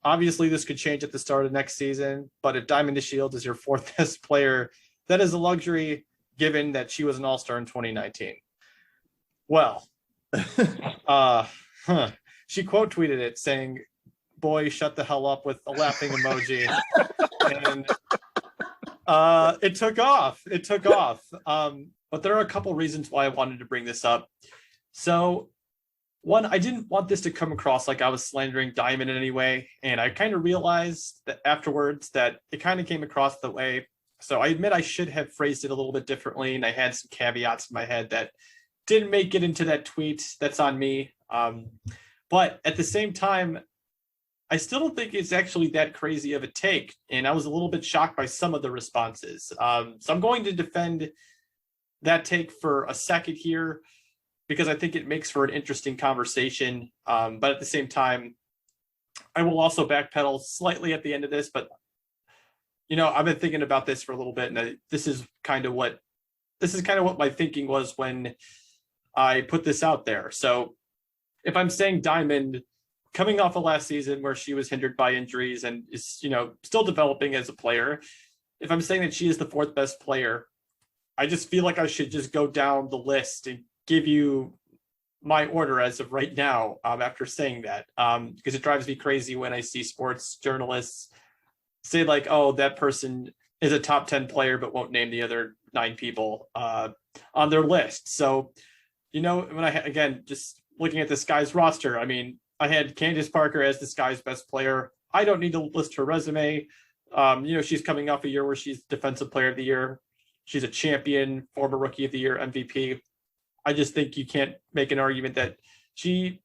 "Obviously, this could change at the start of next season, but if Diamond DeShields is your fourth best player, that is a luxury given that she was an all-star in 2019. Well, she quote tweeted it saying, "Boy, shut the hell up," with a laughing emoji. And it took off. But there are a couple reasons why I wanted to bring this up. So one, I didn't want this to come across like I was slandering Diamond in any way. And I kind of realized that afterwards that it kind of came across that way. So I admit I should have phrased it a little bit differently. And I had some caveats in my head that didn't make it into that tweet. That's on me. But at the same time, I still don't think it's actually that crazy of a take. And I was a little bit shocked by some of the responses. So I'm going to defend that take for a second here because I think it makes for an interesting conversation. But at the same time, I will also backpedal slightly at the end of this. But, I've been thinking about this for a little bit. And this is kind of what my thinking was when I put this out there. So if I'm saying Diamond, coming off of last season where she was hindered by injuries and is, still developing as a player, if I'm saying that she is the fourth best player, I just feel like I should just go down the list and give you my order as of right now after saying that, because it drives me crazy when I see sports journalists say like, oh, that person is a top 10 player, but won't name the other 9 people on their list. So, when just looking at this guy's roster, I had Candice Parker as this guy's best player. I don't need to list her resume. She's coming off a year where she's Defensive Player of the Year. She's a champion, former Rookie of the Year, MVP. I just think you can't make an argument that she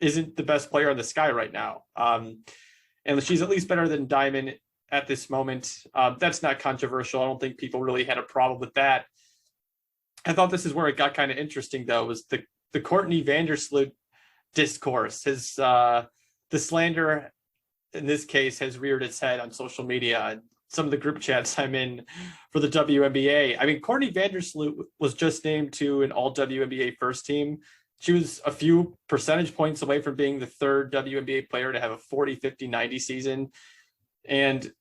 isn't the best player on the Sky right now. And she's at least better than Diamond at this moment. That's not controversial. I don't think people really had a problem with that. I thought this is where it got kind of interesting, though, was the Courtney Vandersloot discourse. The slander in this case has reared its head on social media. some of the group chats I'm in for the WNBA. I mean, Courtney Vandersloot was just named to an all WNBA first team. She was a few percentage points away from being the third WNBA player to have a 40, 50, 90 season. And,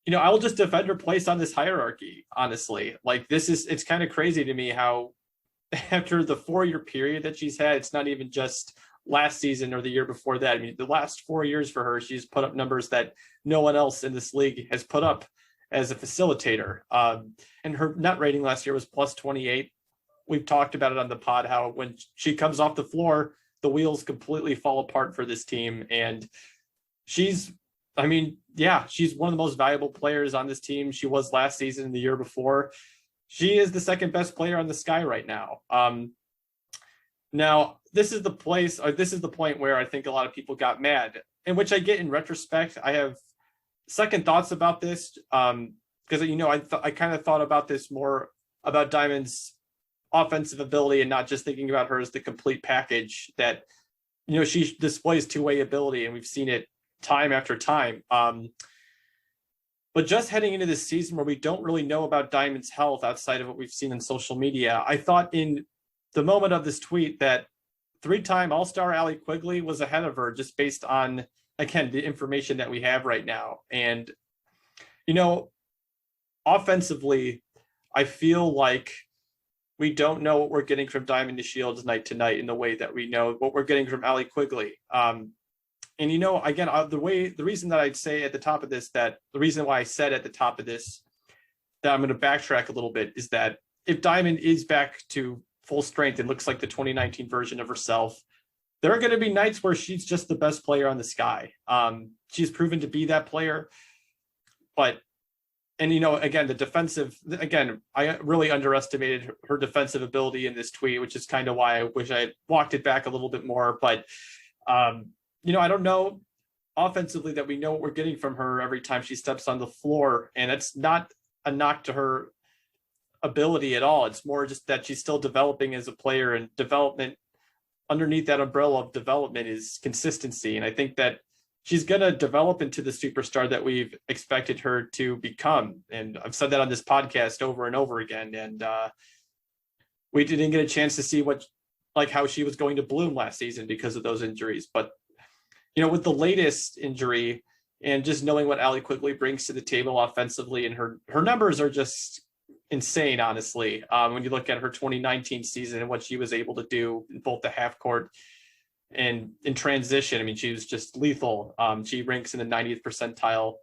I will just defend her place on this hierarchy, honestly. Like, it's kind of crazy to me how after the 4-year period that she's had, it's not even just last season or the year before that. I mean, the last 4 years for her, she's put up numbers that no one else in this league has put up as a facilitator. And her net rating last year was plus 28. We've talked about it on the pod, how when she comes off the floor, the wheels completely fall apart for this team. And she's one of the most valuable players on this team. She was last season and the year before. She is the second best player on the Sky right now. Now, this is the point where I think a lot of people got mad, and which I get in retrospect. I have second thoughts about this because I kind of thought about this more about Diamond's offensive ability and not just thinking about her as the complete package that she displays two-way ability, and we've seen it time after time. But just heading into this season where we don't really know about Diamond's health outside of what we've seen in social media, I thought in the moment of this tweet that 3-time All-Star Allie Quigley was ahead of her just based on, again, the information that we have right now. And, offensively, I feel like we don't know what we're getting from Diamond DeShields night to night in the way that we know what we're getting from Allie Quigley. And, again, the reason that I'd say at the top of this, that the reason why I said at the top of this, that I'm going to backtrack a little bit is that if Diamond is back to full strength and looks like the 2019 version of herself, there are going to be nights where she's just the best player on the Sky. She's proven to be that player. Again, I really underestimated her defensive ability in this tweet, which is kind of why I wish I had walked it back a little bit more. But, I don't know offensively that we know what we're getting from her every time she steps on the floor. And it's not a knock to her ability at all. It's more just that she's still developing as a player, and development underneath that umbrella of development is consistency. And I think that she's going to develop into the superstar that we've expected her to become. And I've said that on this podcast over and over again. And we didn't get a chance to see how she was going to bloom last season because of those injuries. But, with the latest injury and just knowing what Allie Quigley brings to the table offensively, and her numbers are just insane, honestly. When you look at her 2019 season and what she was able to do in both the half court and in transition, I mean, she was just lethal. She ranks in the 90th percentile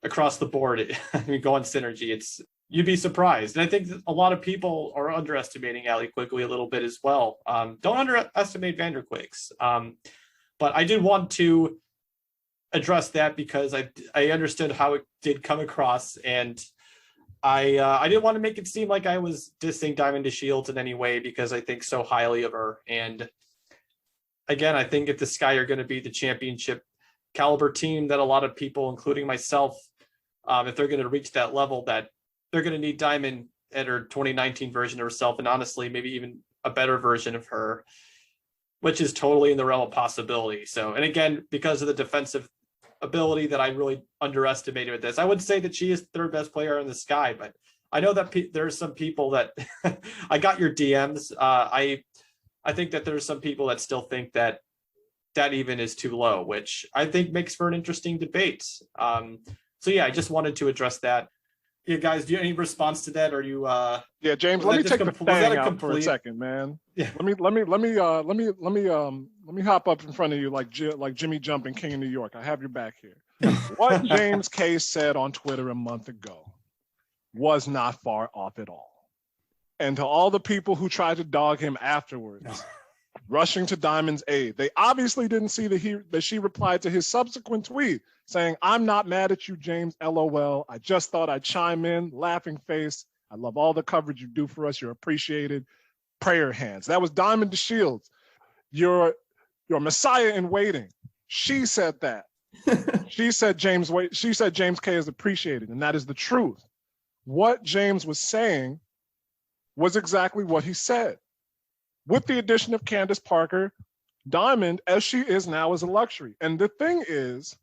across the board. I mean, go on Synergy. You'd be surprised. And I think that a lot of people are underestimating Allie Quigley a little bit as well. Don't underestimate Vanderquigs. But I did want to address that because I understood how it did come across, and I didn't want to make it seem like I was dissing Diamond DeShields in any way because I think so highly of her. And again, I think if the Sky are going to be the championship caliber team that a lot of people, including myself, if they're going to reach that level, that they're going to need Diamond at her 2019 version of herself, and honestly, maybe even a better version of her, which is totally in the realm of possibility. So, and again, because of the defensive ability that I really underestimated with this, I would say that she is third best player in the Sky, but I know that there's some people that I got your DMs. I think that there's some people that still think that even is too low, which I think makes for an interesting debate. So yeah, I just wanted to address that. Yeah, guys, do you have any response to that? Or you? Yeah, James, let me take the thing out for a second, man. Yeah. Let me hop up in front of you like Jimmy Jumping King of New York. I have your back here. What James K said on Twitter a month ago was not far off at all. And to all the people who tried to dog him afterwards, rushing to Diamond's aid, they obviously didn't see that she replied to his subsequent tweet saying, "I'm not mad at you, James, LOL. I just thought I'd chime in, laughing face. I love all the coverage you do for us. You're appreciated. Prayer hands." That was Diamond DeShields. Your Messiah in waiting. She said that. She said James K is appreciated, and that is the truth. What James was saying was exactly what he said. With the addition of Candice Parker, Diamond, as she is now, is a luxury. And the thing is,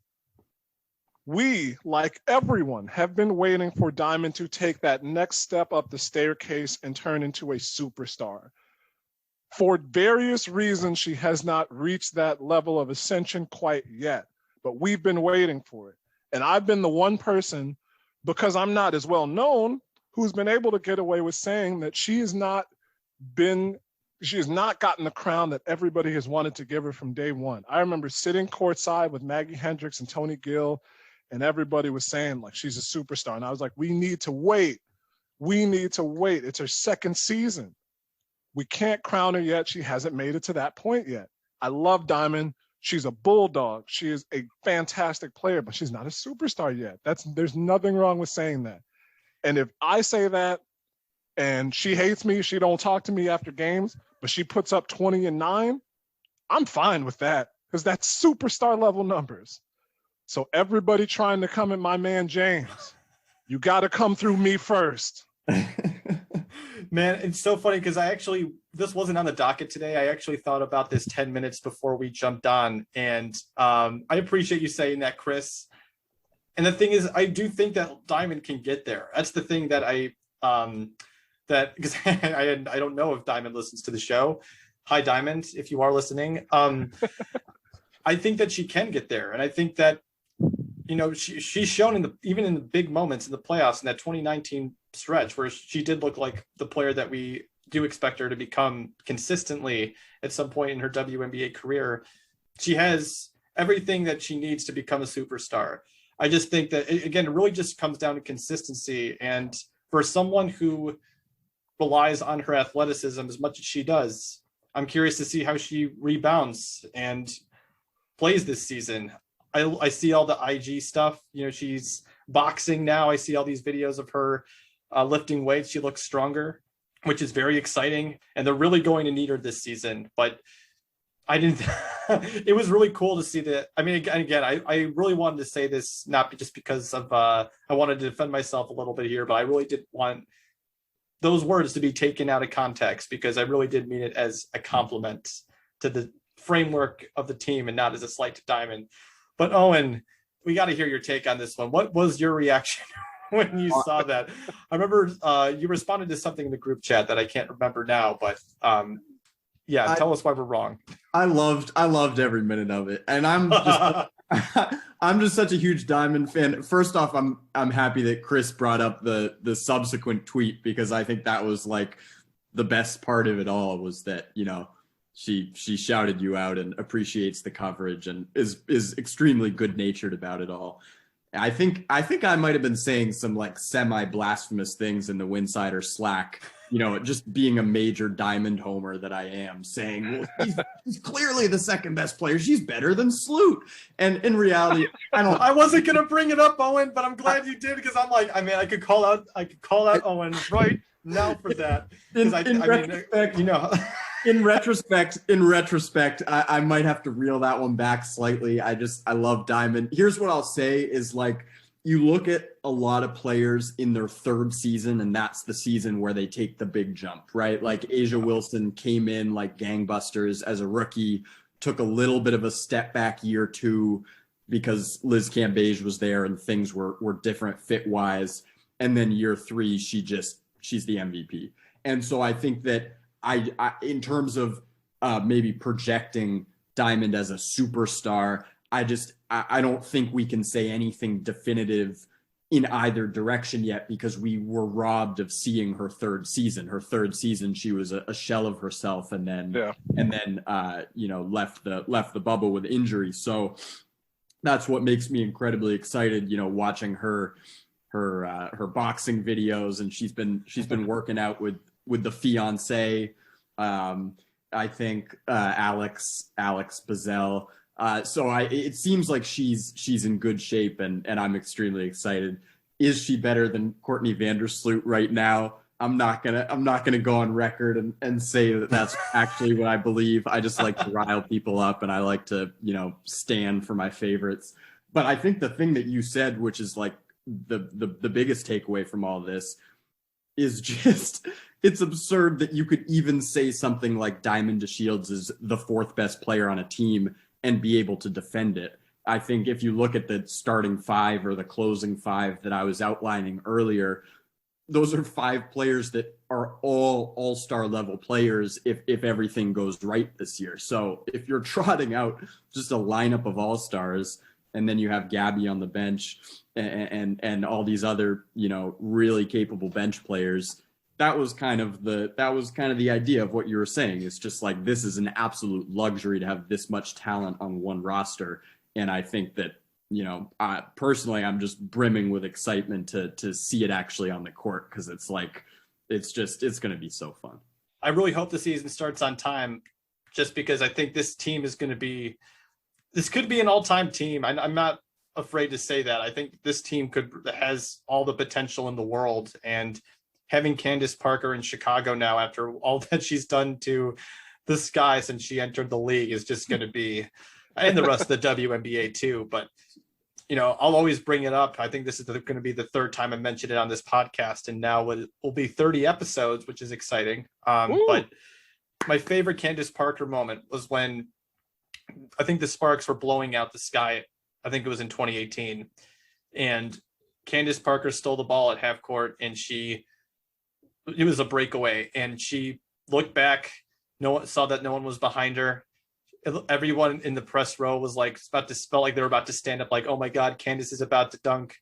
We, like everyone, have been waiting for Diamond to take that next step up the staircase and turn into a superstar. For various reasons, she has not reached that level of ascension quite yet, but we've been waiting for it. And I've been the one person, because I'm not as well known, who's been able to get away with saying that she has not gotten the crown that everybody has wanted to give her from day one. I remember sitting courtside with Maggie Hendricks and Tony Gill, and everybody was saying, like, she's a superstar. And I was like, we need to wait. We need to wait. It's her second season. We can't crown her yet. She hasn't made it to that point yet. I love Diamond. She's a bulldog. She is a fantastic player, but she's not a superstar yet. There's nothing wrong with saying that. And if I say that and she hates me, she don't talk to me after games, but she puts up 20 and 9, I'm fine with that, because that's superstar level numbers. So everybody trying to come at my man James, you got to come through me first. Man, it's so funny because this wasn't on the docket today. I actually thought about this 10 minutes before we jumped on. And I appreciate you saying that, Chris. And the thing is, I do think that Diamond can get there. That's the thing that because I don't know if Diamond listens to the show. Hi, Diamond, if you are listening. I think that she can get there. And I think that, she's shown even in the big moments in the playoffs in that 2019 stretch where she did look like the player that we do expect her to become consistently at some point in her WNBA career. She has everything that she needs to become a superstar. I just think that, again, it really just comes down to consistency. And for someone who relies on her athleticism as much as she does, I'm curious to see how she rebounds and plays this season. I see all the IG stuff. She's boxing now. I see all these videos of her lifting weights. She looks stronger, which is very exciting. And they're really going to need her this season. But it was really cool to see that. I mean, again, I really wanted to say this, not just because of, I wanted to defend myself a little bit here, but I really did want those words to be taken out of context, because I really did mean it as a compliment to the framework of the team and not as a slight to Diamond. But Owen, we got to hear your take on this one. What was your reaction when you saw that? I remember you responded to something in the group chat that I can't remember now, but tell us why we're wrong. I loved every minute of it, and I'm just such a huge Diamond fan. First off, I'm happy that Chris brought up the subsequent tweet, because I think that was like the best part of it all, was that she shouted you out and appreciates the coverage and is extremely good natured about it all. I think I might have been saying some like semi-blasphemous things in the Winsidr Slack, just being a major Diamond homer that I am, saying, well, she's clearly the second best player. She's better than Sloot. And in reality, I wasn't gonna bring it up, Owen, but I'm glad you did, because I'm like, I could call out Owen right now for that. In retrospect, I might have to reel that one back slightly. I love Diamond. Here's what I'll say is, like, you look at a lot of players in their third season, and that's the season where they take the big jump, right? Like Asia Wilson came in like gangbusters as a rookie, took a little bit of a step back year two because Liz Cambage was there and things were different fit-wise. And then year three, she's the MVP. And so I think that I in terms of maybe projecting Diamond as a superstar, I don't think we can say anything definitive in either direction yet, because we were robbed of seeing her third season. Her third season, she was a shell of herself, and then left the bubble with injury. So that's what makes me incredibly excited, watching her boxing videos, and she's been working out with the fiance, I think, Alex Bazell. So it seems like she's in good shape, and I'm extremely excited. Is she better than Courtney Vandersloot right now? I'm not gonna go on record and say that that's actually what I believe. I just like to rile people up, and I like to stand for my favorites. But I think the thing that you said, which is like the biggest takeaway from all this, is just, it's absurd that you could even say something like Diamond DeShields is the fourth best player on a team and be able to defend it. I think if you look at the starting five or the closing five that I was outlining earlier, those are 5 players that are all all-star level players if everything goes right this year. So if you're trotting out just a lineup of all-stars, and then you have Gabby on the bench and all these other, really capable bench players, that was kind of the idea of what you were saying. It's just like, this is an absolute luxury to have this much talent on one roster. And I think that, personally, I'm just brimming with excitement to see it actually on the court, because it's like, it's going to be so fun. I really hope the season starts on time, just because I think this team is going to be, this could be an all-time team. I'm not afraid to say that. I think this team has all the potential in the world, and having Candice Parker in Chicago now, after all that she's done to the Sky since she entered the league, is just going to be, and the rest of the WNBA too. But, I'll always bring it up. I think this is going to be the 3rd time I mentioned it on this podcast, and now it will be 30 episodes, which is exciting. But my favorite Candice Parker moment was when I think the Sparks were blowing out the Sky. I think it was in 2018. And Candice Parker stole the ball at half court, and it was a breakaway, and she looked back, saw that no one was behind her. Everyone in the press row was like felt like they were about to stand up, like, oh my God, Candice is about to dunk.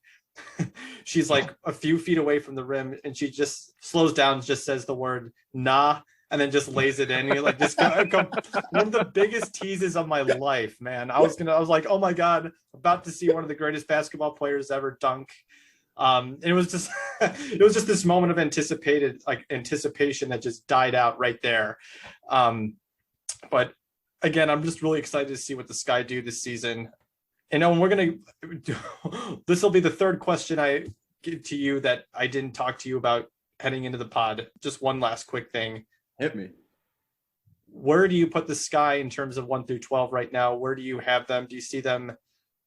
She's like a few feet away from the rim, and she just slows down, just says the word nah, and then just lays it in. You're like, just one of the biggest teases of my life, man. I was like, oh my God, about to see one of the greatest basketball players ever dunk. And it was just this moment of anticipation that just died out right there. But again, I'm just really excited to see what the Sky do this season. And Owen, this will be the 3rd question I give to you that I didn't talk to you about heading into the pod. Just one last quick thing. Hit me. Where do you put the Sky in terms of 1 through 12 right now? Where do you have them? Do you see them?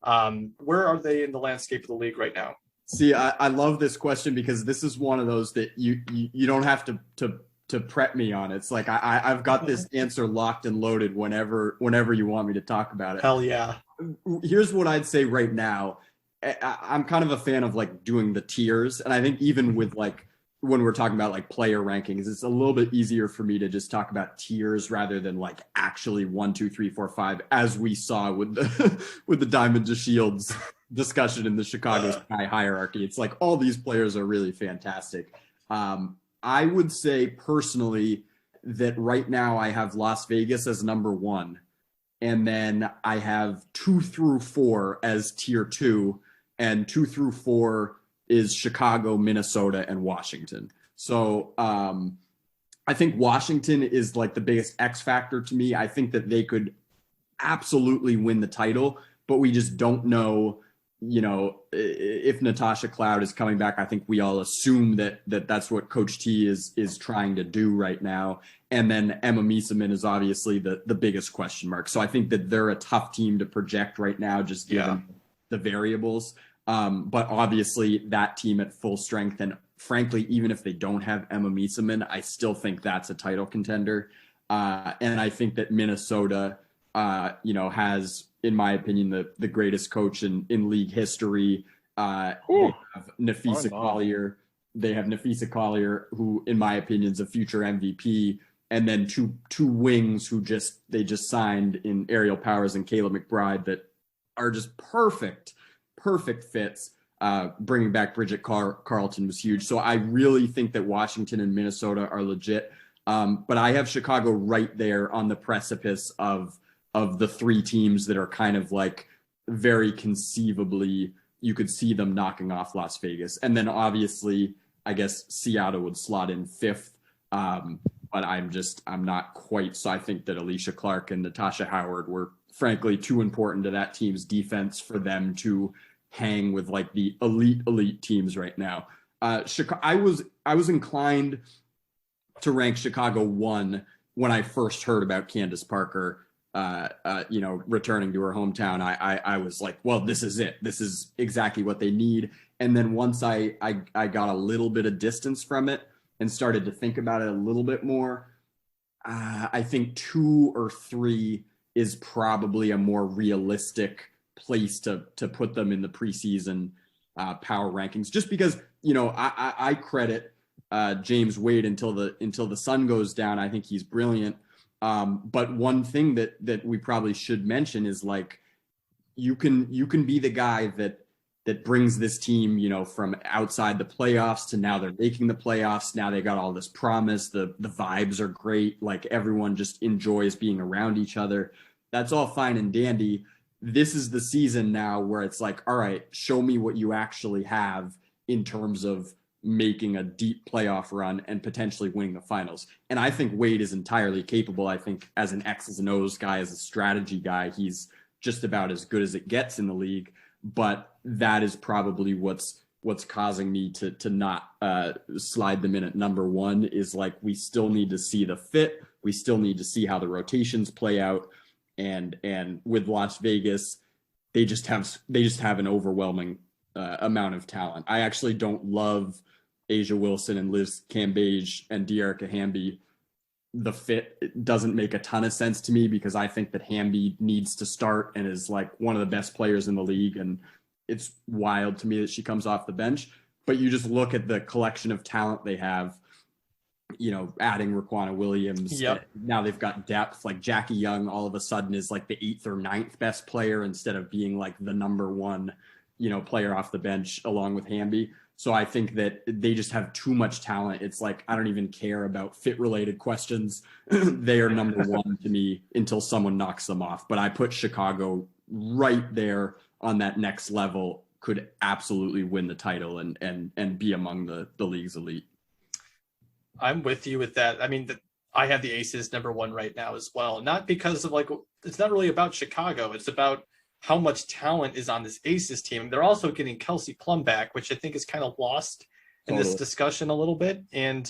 Where are they in the landscape of the league right now? See, I love this question, because this is one of those that you don't have to prep me on. It's like I've got this answer locked and loaded whenever you want me to talk about it. Hell yeah. Here's what I'd say right now. I'm kind of a fan of like doing the tiers, and I think even with like when we're talking about like player rankings, it's a little bit easier for me to just talk about tiers rather than like actually 1, 2, 3, 4, 5, as we saw with the Diamond to Shields discussion in the Chicago Sky hierarchy. It's like all these players are really fantastic. I would say personally that right now I have Las Vegas as number 1, and then I have 2 through 4 as tier 2, and 2 through 4 is Chicago, Minnesota, and Washington. So I think Washington is like the biggest X factor to me. I think that they could absolutely win the title, but we just don't know, if Natasha Cloud is coming back. I think we all assume that that's what Coach T is trying to do right now. And then Emma Miesemann is obviously the biggest question mark. So I think that they're a tough team to project right now, just given the variables. But obviously that team at full strength, and frankly, even if they don't have Emma Miesemann, I still think that's a title contender. And I think that Minnesota, has, in my opinion, the greatest coach in league history. They have Nafisa Collier. They have Nafisa Collier, who, in my opinion, is a future MVP. And then two wings who they just signed in Ariel Powers and Kayla McBride that are just perfect fits. Bringing back Bridget Carlton was huge. So I really think that Washington and Minnesota are legit. But I have Chicago right there on the precipice of the 3 teams that are kind of like very conceivably, you could see them knocking off Las Vegas. And then obviously, I guess Seattle would slot in 5th. But I'm not quite. So I think that Alicia Clark and Natasha Howard were frankly too important to that team's defense for them to hang with like the elite teams right now. I was inclined to rank Chicago 1 when I first heard about Candice Parker, returning to her hometown. I was like, well, this is it. This is exactly what they need. And then once I got a little bit of distance from it and started to think about it a little bit more, I think 2 or 3 is probably a more realistic place to put them in the preseason power rankings, just because, I credit James Wade until the sun goes down. I think he's brilliant. But one thing that we probably should mention is, like, you can be the guy that brings this team, from outside the playoffs to now they're making the playoffs. Now they got all this promise. The vibes are great. Like, everyone just enjoys being around each other. That's all fine and dandy. This is the season now where it's like, all right, show me what you actually have in terms of making a deep playoff run and potentially winning the finals. And I think Wade is entirely capable. I think as an X's and O's guy, as a strategy guy, he's just about as good as it gets in the league. But that is probably what's causing me to not slide them in at number one, is like, we still need to see the fit. We still need to see how the rotations play out. And with Las Vegas, they just have an overwhelming amount of talent. I actually don't love Asia Wilson and Liz Cambage and Dearica Hamby. The fit doesn't make a ton of sense to me, because I think that Hamby needs to start and is like one of the best players in the league. And it's wild to me that she comes off the bench. But you just look at the collection of talent they have, adding Raquana Williams. Yep. Now they've got depth. Like, Jackie Young all of a sudden is like the 8th or 9th best player instead of being like the number one, player off the bench along with Hamby. So I think that they just have too much talent. It's like, I don't even care about fit-related questions. They are number one to me until someone knocks them off. But I put Chicago right there on that next level, could absolutely win the title and be among the league's elite. I'm with you with that. I mean, I have the Aces number one right now as well. Not because of, like, it's not really about Chicago. It's about how much talent is on this Aces team. They're also getting Kelsey Plum back, which I think is kind of lost in this discussion a little bit. And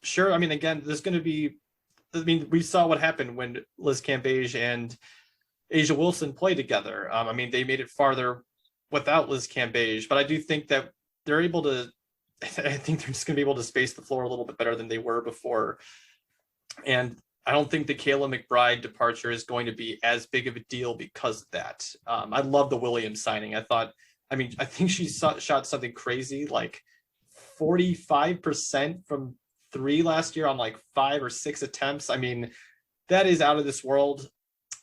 sure, I mean, again, we saw what happened when Liz Cambage and Asia Wilson played together. I mean, they made it farther without Liz Cambage, but I do think that they're able to, I think they're just going to be able to space the floor a little bit better than they were before. And I don't think the Kayla McBride departure is going to be as big of a deal because of that. I love the Williams signing. I think she shot something crazy, like 45% from three last year on like 5 or 6 attempts. I mean, that is out of this world.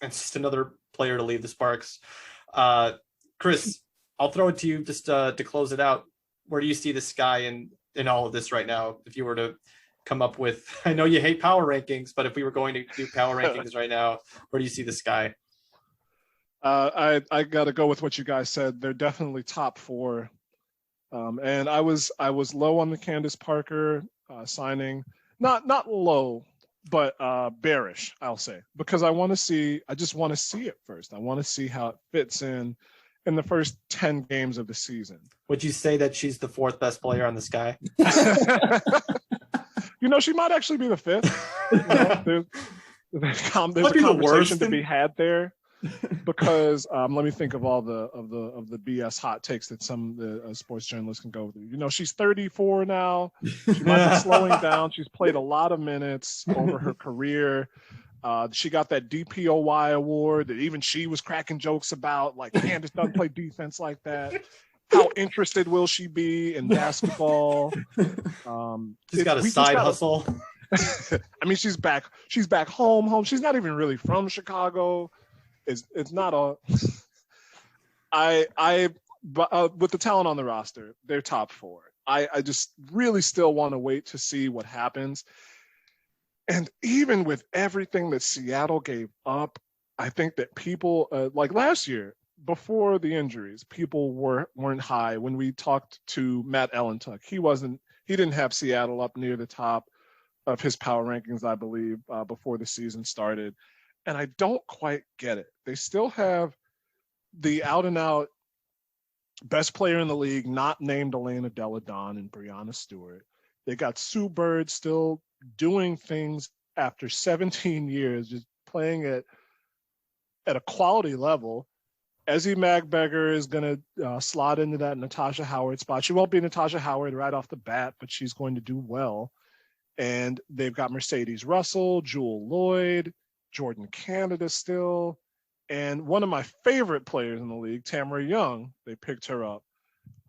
It's just another player to leave the Sparks. Chris, I'll throw it to you just to close it out. Where do you see the Sky in all of this right now? If you were to come up with, I know you hate power rankings, but if we were going to do power rankings right now, where do you see the Sky? I got to go with what you guys said. They're definitely top 4. And I was low on the Candice Parker signing. Not low, but bearish, I'll say, because I just want to see it first. I want to see how it fits in the first 10 games of the season. Would you say that she's the 4th best player on the Sky? She might actually be the 5th. There's a conversation to be had there, because let me think of all the BS hot takes that some of the sports journalists can go through. She's 34 now. She might be slowing down. She's played a lot of minutes over her career. She got that DPOY award that even she was cracking jokes about, like, Candace doesn't play defense like that. How interested will she be in basketball? She's got a side hustle. I mean, she's back home. She's not even really from Chicago. It's not a. But with the talent on the roster, they're top 4. I just really still want to wait to see what happens. And even with everything that Seattle gave up, I think that people like last year, before the injuries, people weren't high. When we talked to Matt Ellentuck, he didn't have Seattle up near the top of his power rankings, I believe, before the season started. And I don't quite get it. They still have the out and out best player in the league, not named Elena Delle Donne and Brianna Stewart. They got Sue Bird still doing things after 17 years, just playing at a quality level. Ezzie Magbeger is going to slot into that Natasha Howard spot. She won't be Natasha Howard right off the bat, but she's going to do well. And they've got Mercedes Russell, Jewel Lloyd, Jordan Canada still. And one of my favorite players in the league, Tamara Young, they picked her up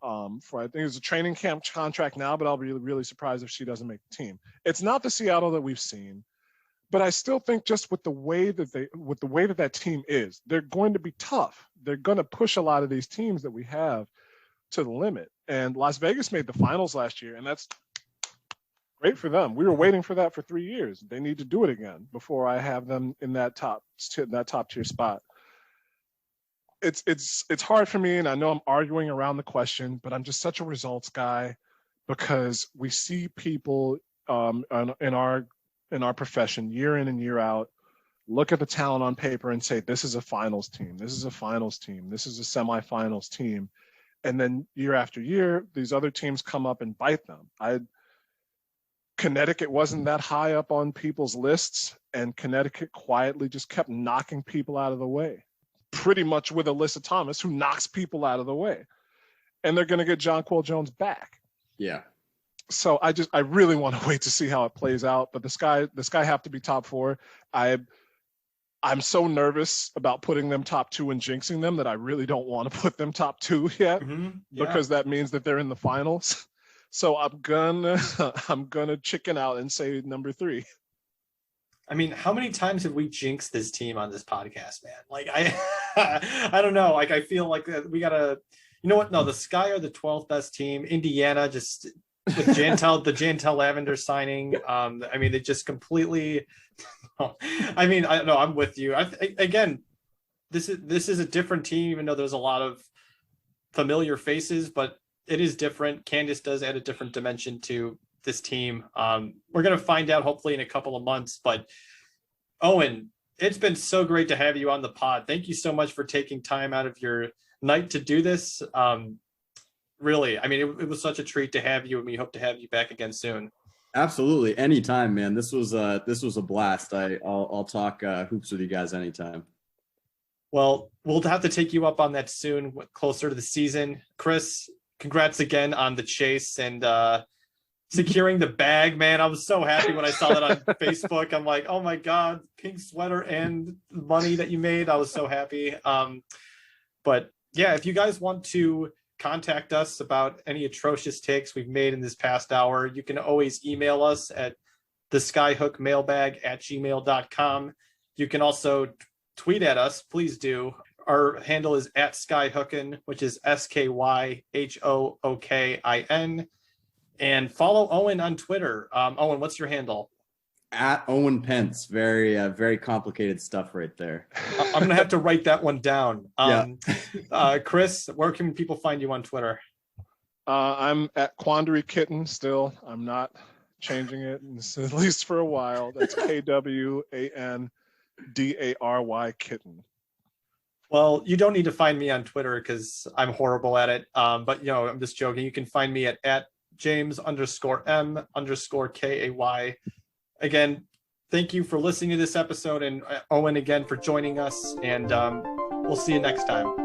for, I think it's a training camp contract now, but I'll be really surprised if she doesn't make the team. It's not the Seattle that we've seen, but I still think just with the way that that team is, they're going to be tough. They're going to push a lot of these teams that we have to the limit. And Las Vegas made the finals last year, and that's great for them. We were waiting for that for 3 years. They need to do it again before I have them in that top tier spot. It's hard for me, and I know I'm arguing around the question, but I'm just such a results guy because we see people in our profession year in and year out look at the talent on paper and say, this is a finals team, this is a finals team, this is a semifinals team. And then year after year, these other teams come up and bite them. Connecticut wasn't that high up on people's lists, and Connecticut quietly just kept knocking people out of the way, pretty much with Alyssa Thomas, who knocks people out of the way. And they're going to get Jonquel Jones back. Yeah. So I really want to wait to see how it plays out. But the Sky have to be top 4. I'm so nervous about putting them top 2 and jinxing them that I really don't want to put them top 2 yet, because that means that they're in the finals. So I'm gonna chicken out and say number 3. I mean, how many times have we jinxed this team on this podcast, man? Like I don't know. Like I feel like we gotta. You know what? No, the Sky are the 12th best team. Indiana just with the Jantel Lavender signing. I mean, they just completely. I mean, I know I'm with you. Again, this is a different team, even though there's a lot of familiar faces, but it is different. Candace does add a different dimension to this team. We're going to find out hopefully in a couple of months, but Owen, it's been so great to have you on the pod. Thank you so much for taking time out of your night to do this. Really, I mean, it was such a treat to have you, and we hope to have you back again soon. Absolutely. Anytime, man. This was a blast. I'll talk hoops with you guys anytime. Well, we'll have to take you up on that soon, closer to the season. Chris, congrats again on the chase and securing the bag, man. I was so happy when I saw that on Facebook. I'm like, oh my God, pink sweater and money that you made. I was so happy. But yeah, if you guys want to contact us about any atrocious takes we've made in this past hour, you can always email us at the skyhookmailbag@gmail.com. You can also tweet at us. Please do. Our handle is at Skyhookin, which is SKYHOOKIN. And follow Owen on Twitter. Owen, what's your handle? At Owen Pence. Very, very complicated stuff right there. I'm going to have to write that one down. Chris, where can people find you on Twitter? I'm at Quandary Kitten still. I'm not changing it, at least for a while. That's KWANDARY Kitten. Well, you don't need to find me on Twitter because I'm horrible at it. But, you know, I'm just joking. You can find me at James_M_KAY. Again, thank you for listening to this episode, and Owen again for joining us, and we'll see you next time.